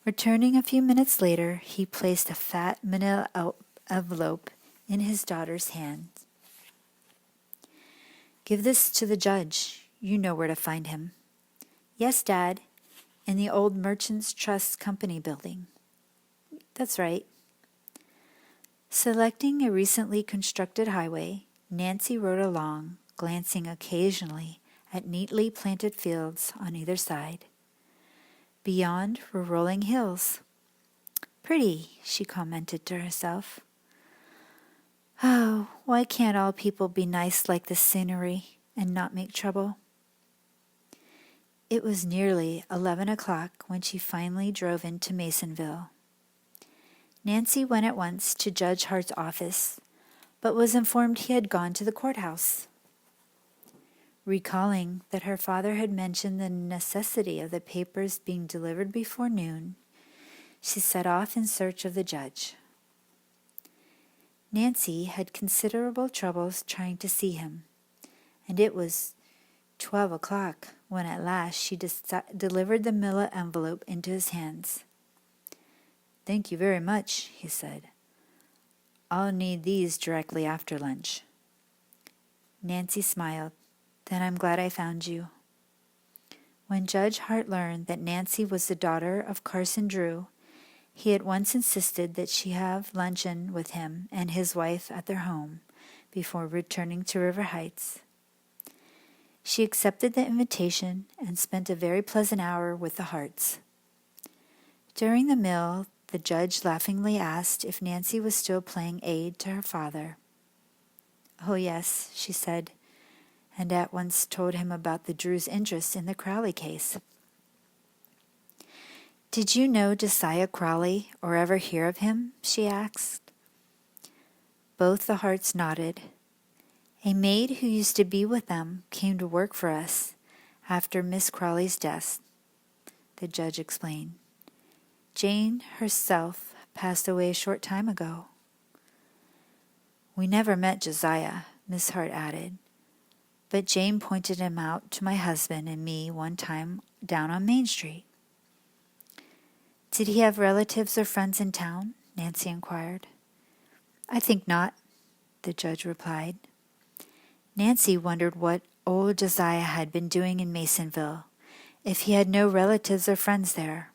Returning a few minutes later, he placed a fat manila envelope in his daughter's hand. Give this to the judge. You know where to find him. Yes, Dad. In the old Merchants Trust Company building. That's right. Selecting a recently constructed highway, Nancy rode along, glancing occasionally at neatly planted fields on either side. Beyond were rolling hills. Pretty, she commented to herself. Oh, why can't all people be nice like this scenery and not make trouble? It was nearly 11 o'clock when she finally drove into Masonville. Nancy went at once to Judge Hart's office, but was informed he had gone to the courthouse. Recalling that her father had mentioned the necessity of the papers being delivered before noon, she set off in search of the judge. Nancy had considerable troubles trying to see him, and it was 12 o'clock when at last she delivered the manila envelope into his hands. Thank you very much, he said. I'll need these directly after lunch. Nancy smiled. Then I'm glad I found you. When Judge Hart learned that Nancy was the daughter of Carson Drew, he at once insisted that she have luncheon with him and his wife at their home before returning to River Heights. She accepted the invitation and spent a very pleasant hour with the Harts. During the meal, the judge laughingly asked if Nancy was still playing aid to her father. Oh, yes, she said, and at once told him about the Drews' interest in the Crowley case. Did you know Josiah Crowley or ever hear of him? She asked. Both the Harts nodded. A maid who used to be with them came to work for us after Miss Crowley's death, the judge explained. Jane herself passed away a short time ago. We never met Josiah, Miss Hart added, but Jane pointed him out to my husband and me one time down on Main Street. Did he have relatives or friends in town? Nancy inquired. I think not, the judge replied. Nancy wondered what old Josiah had been doing in Masonville, if he had no relatives or friends there.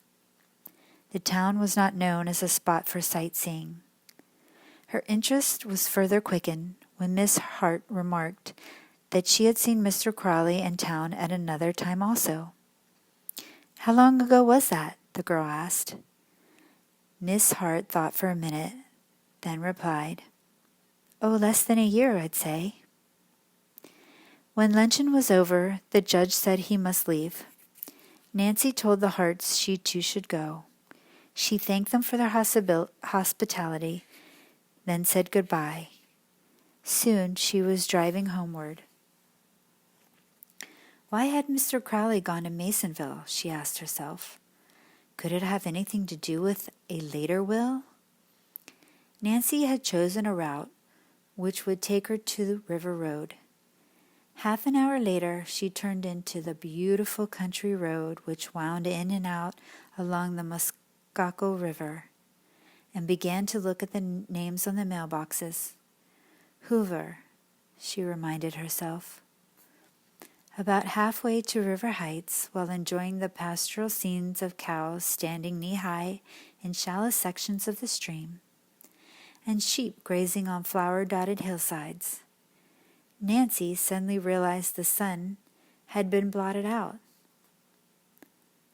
The town was not known as a spot for sightseeing. Her interest was further quickened when Miss Hart remarked that she had seen Mr. Crowley in town at another time also. How long ago was that? The girl asked. Miss Hart thought for a minute, then replied, Oh, less than a year, I'd say. When luncheon was over, the judge said he must leave. Nancy told the Harts she too should go. She thanked them for their hospitality, then said goodbye. Soon she was driving homeward. Why had Mr. Crowley gone to Masonville? She asked herself. Could it have anything to do with a later will? Nancy had chosen a route which would take her to the River Road. Half an hour later, she turned into the beautiful country road which wound in and out along the Muskako River, and began to look at the names on the mailboxes. Hoover, she reminded herself. About halfway to River Heights, while enjoying the pastoral scenes of cows standing knee-high in shallow sections of the stream, and sheep grazing on flower-dotted hillsides. Nancy suddenly realized the sun had been blotted out.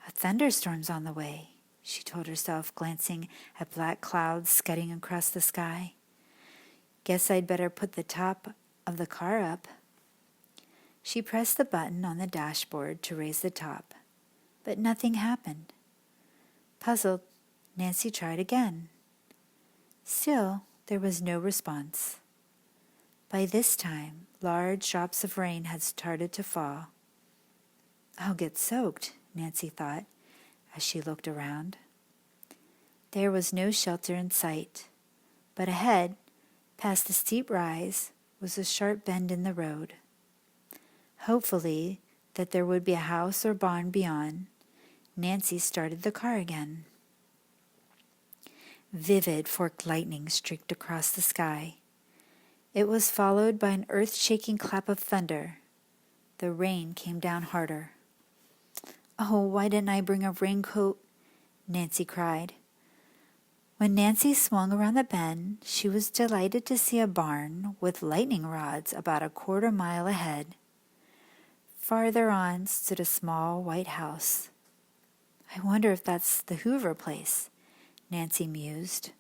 A thunderstorm's on the way, she told herself, glancing at black clouds scudding across the sky. Guess I'd better put the top of the car up. She pressed the button on the dashboard to raise the top, but nothing happened. Puzzled, Nancy tried again. Still, there was no response. By this time, large drops of rain had started to fall. I'll get soaked, Nancy thought, as she looked around. There was no shelter in sight, but ahead, past the steep rise, was a sharp bend in the road. Hopefully that there would be a house or barn beyond, Nancy started the car again. Vivid forked lightning streaked across the sky. It was followed by an earth-shaking clap of thunder. The rain came down harder. "Oh, why didn't I bring a raincoat?" Nancy cried. When Nancy swung around the bend, she was delighted to see a barn with lightning rods about a quarter mile ahead. Farther on stood a small white house. I wonder if that's the Hoover place, Nancy mused.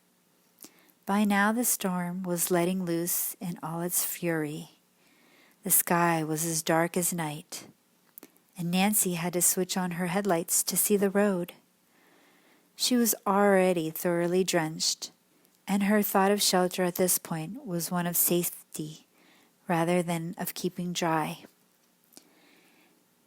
By now the storm was letting loose in all its fury. The sky was as dark as night, and Nancy had to switch on her headlights to see the road. She was already thoroughly drenched, and her thought of shelter at this point was one of safety rather than of keeping dry.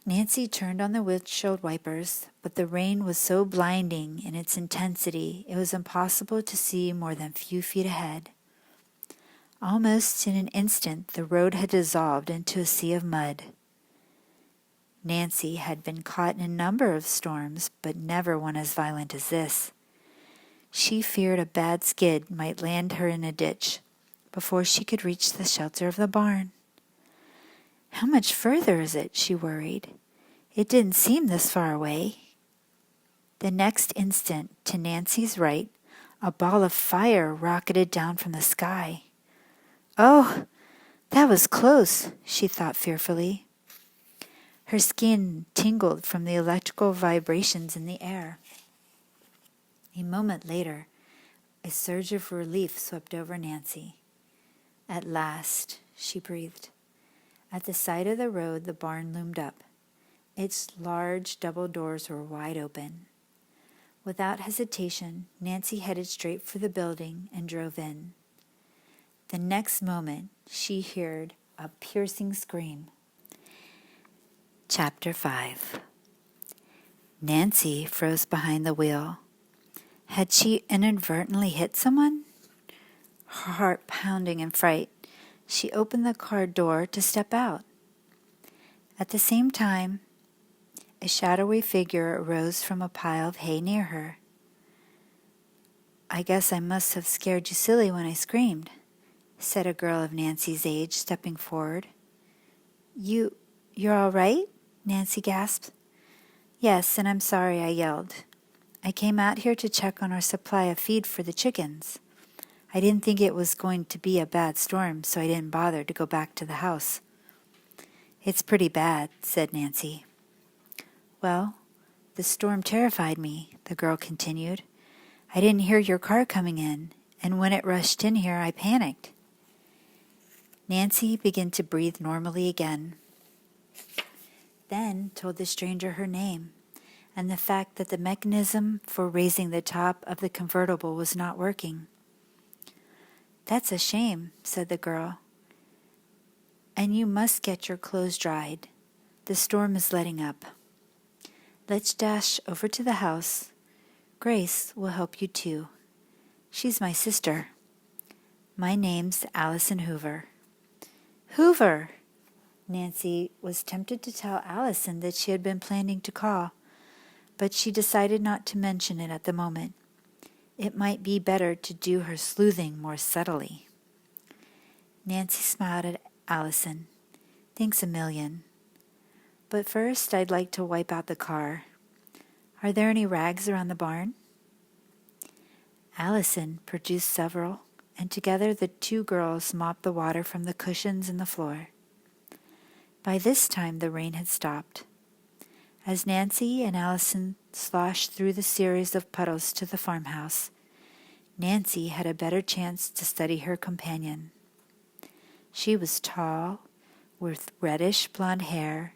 Nancy turned on the windshield wipers, but the rain was so blinding in its intensity it was impossible to see more than a few feet ahead. Almost in an instant the road had dissolved into a sea of mud. Nancy had been caught in a number of storms, but never one as violent as this. She feared a bad skid might land her in a ditch before she could reach the shelter of the barn. How much further is it? She worried. It didn't seem this far away. The next instant, to Nancy's right, a ball of fire rocketed down from the sky. Oh, that was close, she thought fearfully. Her skin tingled from the electrical vibrations in the air. A moment later, a surge of relief swept over Nancy. At last, she breathed. At the side of the road, the barn loomed up. Its large double doors were wide open. Without hesitation, Nancy headed straight for the building and drove in. The next moment, she heard a piercing scream. Chapter 5. Nancy froze behind the wheel. Had she inadvertently hit someone? Her heart pounding in fright, she opened the car door to step out. At the same time, a shadowy figure arose from a pile of hay near her. "I guess I must have scared you silly when I screamed," said a girl of Nancy's age, stepping forward. You're all right?" Nancy gasped. "Yes, and I'm sorry I yelled. I came out here to check on our supply of feed for the chickens. I didn't think it was going to be a bad storm, so I didn't bother to go back to the house." "It's pretty bad," said Nancy. "Well, the storm terrified me," the girl continued. "I didn't hear your car coming in, and when it rushed in here, I panicked." Nancy began to breathe normally again, then told the stranger her name and the fact that the mechanism for raising the top of the convertible was not working. "That's a shame," said the girl. "And you must get your clothes dried. The storm is letting up. Let's dash over to the house. Grace will help you too. She's my sister. My name's Allison Hoover." "Hoover!" Nancy was tempted to tell Allison that she had been planning to call, but she decided not to mention it at the moment. It might be better to do her sleuthing more subtly. Nancy smiled at Allison. "Thanks a million. But first I'd like to wipe out the car. Are there any rags around the barn?" Allison produced several, and together the two girls mopped the water from the cushions and the floor. By this time the rain had stopped. As Nancy and Allison sloshed through the series of puddles to the farmhouse, Nancy had a better chance to study her companion. She was tall, with reddish blonde hair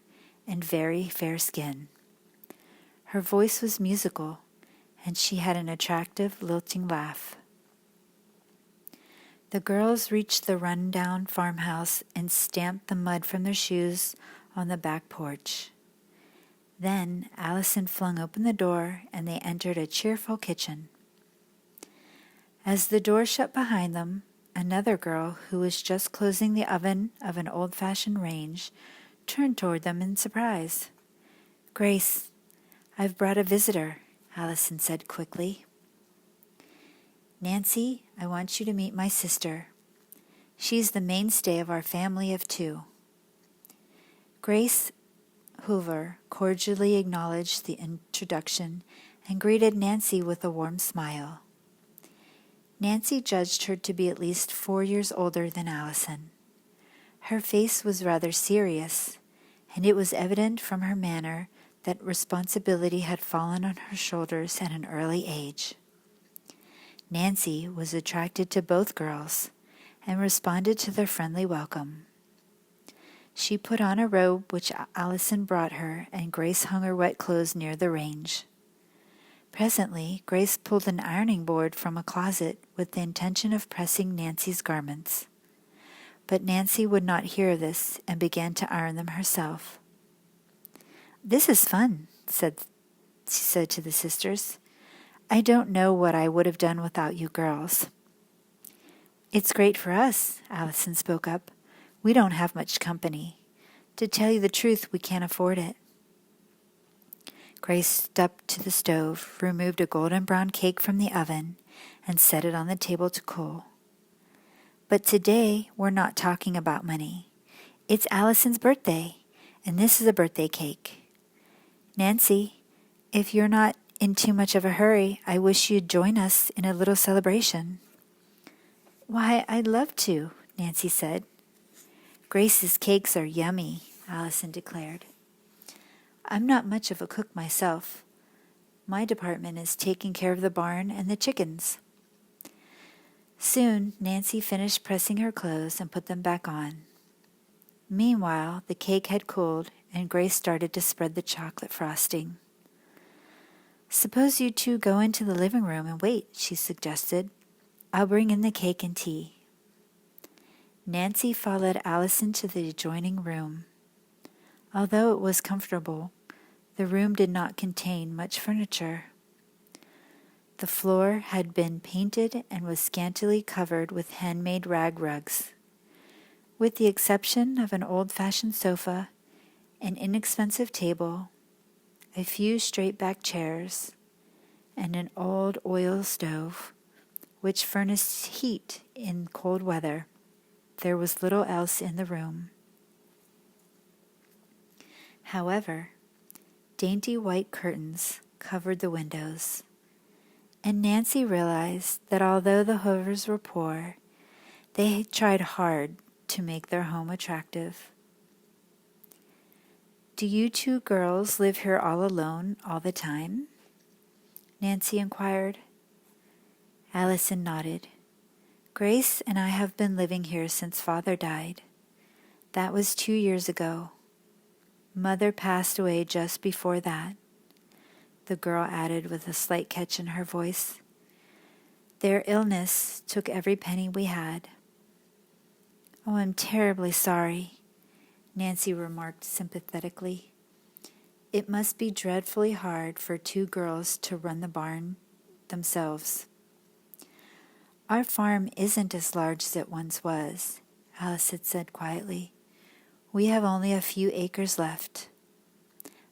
and very fair skin. Her voice was musical, and she had an attractive, lilting laugh. The girls reached the run-down farmhouse and stamped the mud from their shoes on the back porch. Then Allison flung open the door, and they entered a cheerful kitchen. As the door shut behind them, another girl who was just closing the oven of an old-fashioned range turned toward them in surprise. "Grace, I've brought a visitor," Allison said quickly. "Nancy, I want you to meet my sister. She's the mainstay of our family of two." Grace Hoover cordially acknowledged the introduction and greeted Nancy with a warm smile. Nancy judged her to be at least 4 years older than Allison. Her face was rather serious, and it was evident from her manner that responsibility had fallen on her shoulders at an early age. Nancy was attracted to both girls and responded to their friendly welcome. She put on a robe which Allison brought her, and Grace hung her wet clothes near the range. Presently, Grace pulled an ironing board from a closet with the intention of pressing Nancy's garments. But Nancy would not hear of this and began to iron them herself. "This is fun," she said to the sisters. "I don't know what I would have done without you girls." "It's great for us," Allison spoke up. "We don't have much company. To tell you the truth, we can't afford it." Grace stepped to the stove, removed a golden brown cake from the oven, and set it on the table to cool. "But today we're not talking about money. It's Allison's birthday, and this is a birthday cake. Nancy, if you're not in too much of a hurry, I wish you'd join us in a little celebration." "Why, I'd love to," Nancy said. "Grace's cakes are yummy," Allison declared. "I'm not much of a cook myself. My department is taking care of the barn and the chickens." Soon Nancy finished pressing her clothes and put them back on. Meanwhile, the cake had cooled, and Grace started to spread the chocolate frosting. "Suppose you two go into the living room and wait," she suggested. "I'll bring in the cake and tea." Nancy followed Allison to the adjoining room. Although it was comfortable, the room did not contain much furniture. The floor had been painted and was scantily covered with handmade rag rugs. With the exception of an old-fashioned sofa, an inexpensive table, a few straight-back chairs, and an old oil stove, which furnished heat in cold weather, there was little else in the room. However, dainty white curtains covered the windows, and Nancy realized that although the Hoovers were poor, they had tried hard to make their home attractive. "Do you two girls live here all alone all the time?" Nancy inquired. Allison nodded. "Grace and I have been living here since Father died. That was 2 years ago. Mother passed away just before that," the girl added with a slight catch in her voice. "Their illness took every penny we had." "Oh, I'm terribly sorry," Nancy remarked sympathetically. "It must be dreadfully hard for 2 girls to run the barn themselves." "Our farm isn't as large as it once was," Alice had said quietly. "We have only a few acres left.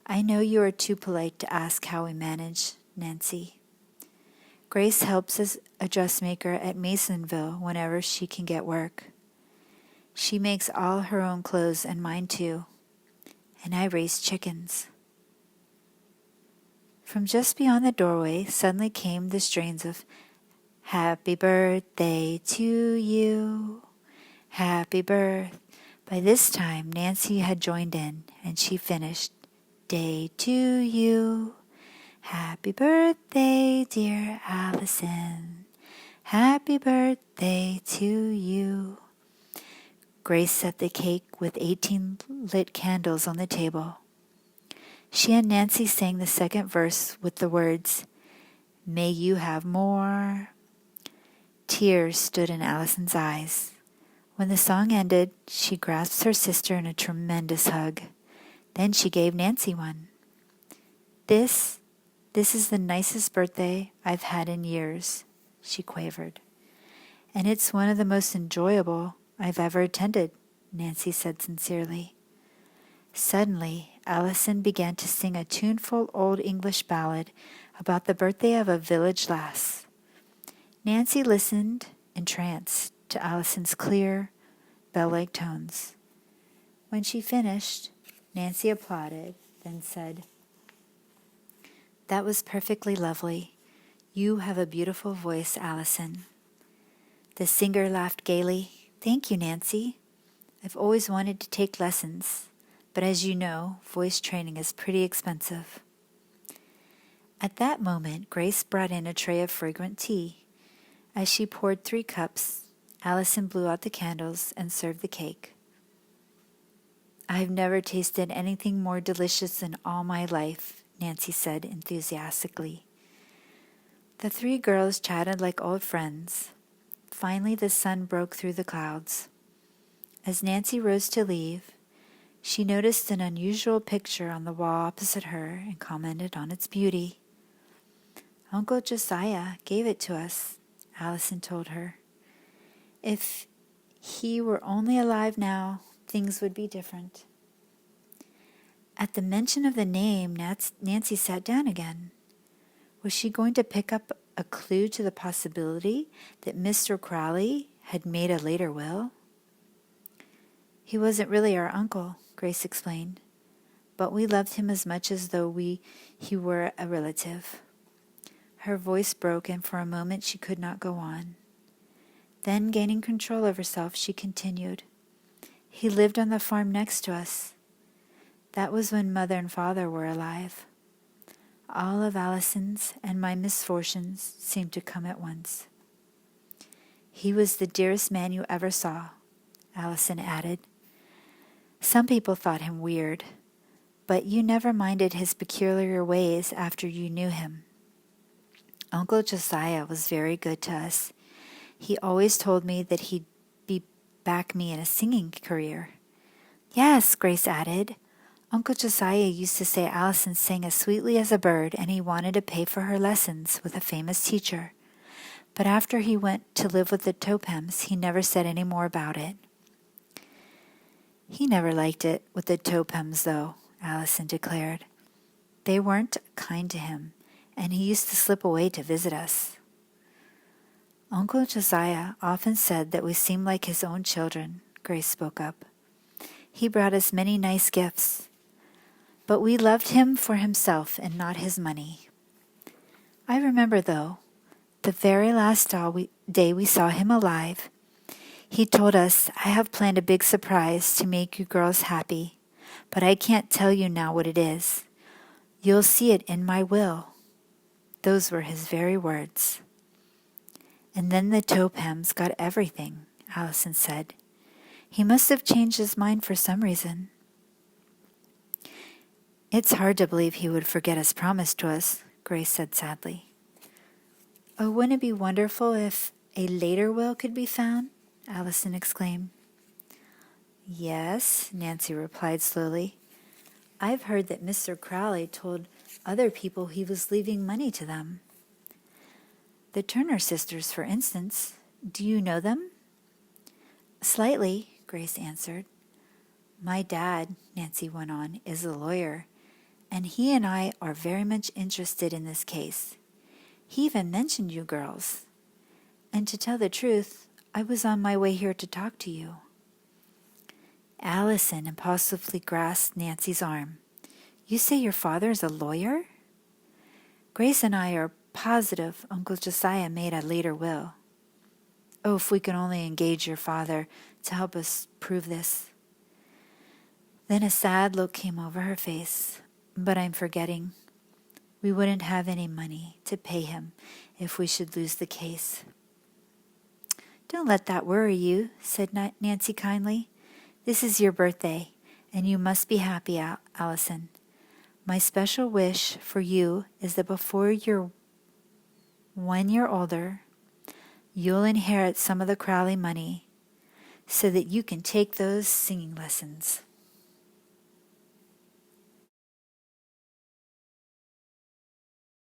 I know you are too polite to ask how we manage, Nancy. Grace helps as a dressmaker at Masonville whenever she can get work. She makes all her own clothes and mine too. And I raise chickens." From just beyond the doorway suddenly came the strains of Happy birthday to you. Happy birth. By this time, Nancy had joined in, and she finished, Day to you. Happy birthday, dear Allison. Happy birthday to you. Grace set the cake with 18 lit candles on the table. She and Nancy sang the second verse with the words, May you have more. Tears stood in Allison's eyes. When the song ended, she grasped her sister in a tremendous hug. Then she gave Nancy one. This is the nicest birthday I've had in years, she quavered. And it's one of the most enjoyable I've ever attended, Nancy said sincerely. Suddenly, Allison began to sing a tuneful old English ballad about the birthday of a village lass. Nancy listened, entranced, to Allison's clear, bell-like tones. When she finished, Nancy applauded, then said, That was perfectly lovely. You have a beautiful voice, Allison. The singer laughed gaily. Thank you, Nancy. I've always wanted to take lessons, but as you know, voice training is pretty expensive. At that moment, Grace brought in a tray of fragrant tea. As she poured 3 cups, Allison blew out the candles and served the cake. I've never tasted anything more delicious in all my life, Nancy said enthusiastically. The 3 girls chatted like old friends. Finally, the sun broke through the clouds. As Nancy rose to leave, she noticed an unusual picture on the wall opposite her and commented on its beauty. Uncle Josiah gave it to us, Allison told her. If he were only alive now, things would be different. At the mention of the name, Nancy sat down again. Was she going to pick up a clue to the possibility that Mr. Crowley had made a later will? He wasn't really our uncle, Grace explained, but we loved him as much as though he were a relative. Her voice broke, and for a moment she could not go on. Then, gaining control of herself, she continued, He lived on the farm next to us. That was when Mother and Father were alive. All of Allison's and my misfortunes seemed to come at once. He was the dearest man you ever saw, Allison added. Some people thought him weird, but you never minded his peculiar ways after you knew him. Uncle Josiah was very good to us. He always told me that he'd back me in a singing career. Yes, Grace added. Uncle Josiah used to say Allison sang as sweetly as a bird, and he wanted to pay for her lessons with a famous teacher. But after he went to live with the Tophams, he never said any more about it. He never liked it with the Tophams, though, Allison declared. They weren't kind to him, and he used to slip away to visit us. Uncle Josiah often said that we seemed like his own children, Grace spoke up. He brought us many nice gifts, but we loved him for himself and not his money. I remember, though, the very last day we saw him alive, he told us, I have planned a big surprise to make you girls happy, but I can't tell you now what it is. You'll see it in my will. Those were his very words. And then the Tophams got everything, Allison said. He must have changed his mind for some reason. It's hard to believe he would forget his promise to us, Grace said sadly. Oh, wouldn't it be wonderful if a later will could be found? Allison exclaimed. Yes, Nancy replied slowly. I've heard that Mr. Crowley told other people he was leaving money to them. The Turner sisters, for instance. Do you know them? Slightly, Grace answered. My dad, Nancy went on, is a lawyer, and he and I are very much interested in this case. He even mentioned you girls. And to tell the truth, I was on my way here to talk to you. Allison impulsively grasped Nancy's arm. You say your father is a lawyer? Grace and I are positive Uncle Josiah made a later will. Oh, if we could only engage your father to help us prove this. Then a sad look came over her face. But I'm forgetting. We wouldn't have any money to pay him if we should lose the case. Don't let that worry you, said Nancy kindly. This is your birthday, and you must be happy, Allison. My special wish for you is that before you're 1 year older, you'll inherit some of the Crowley money so that you can take those singing lessons.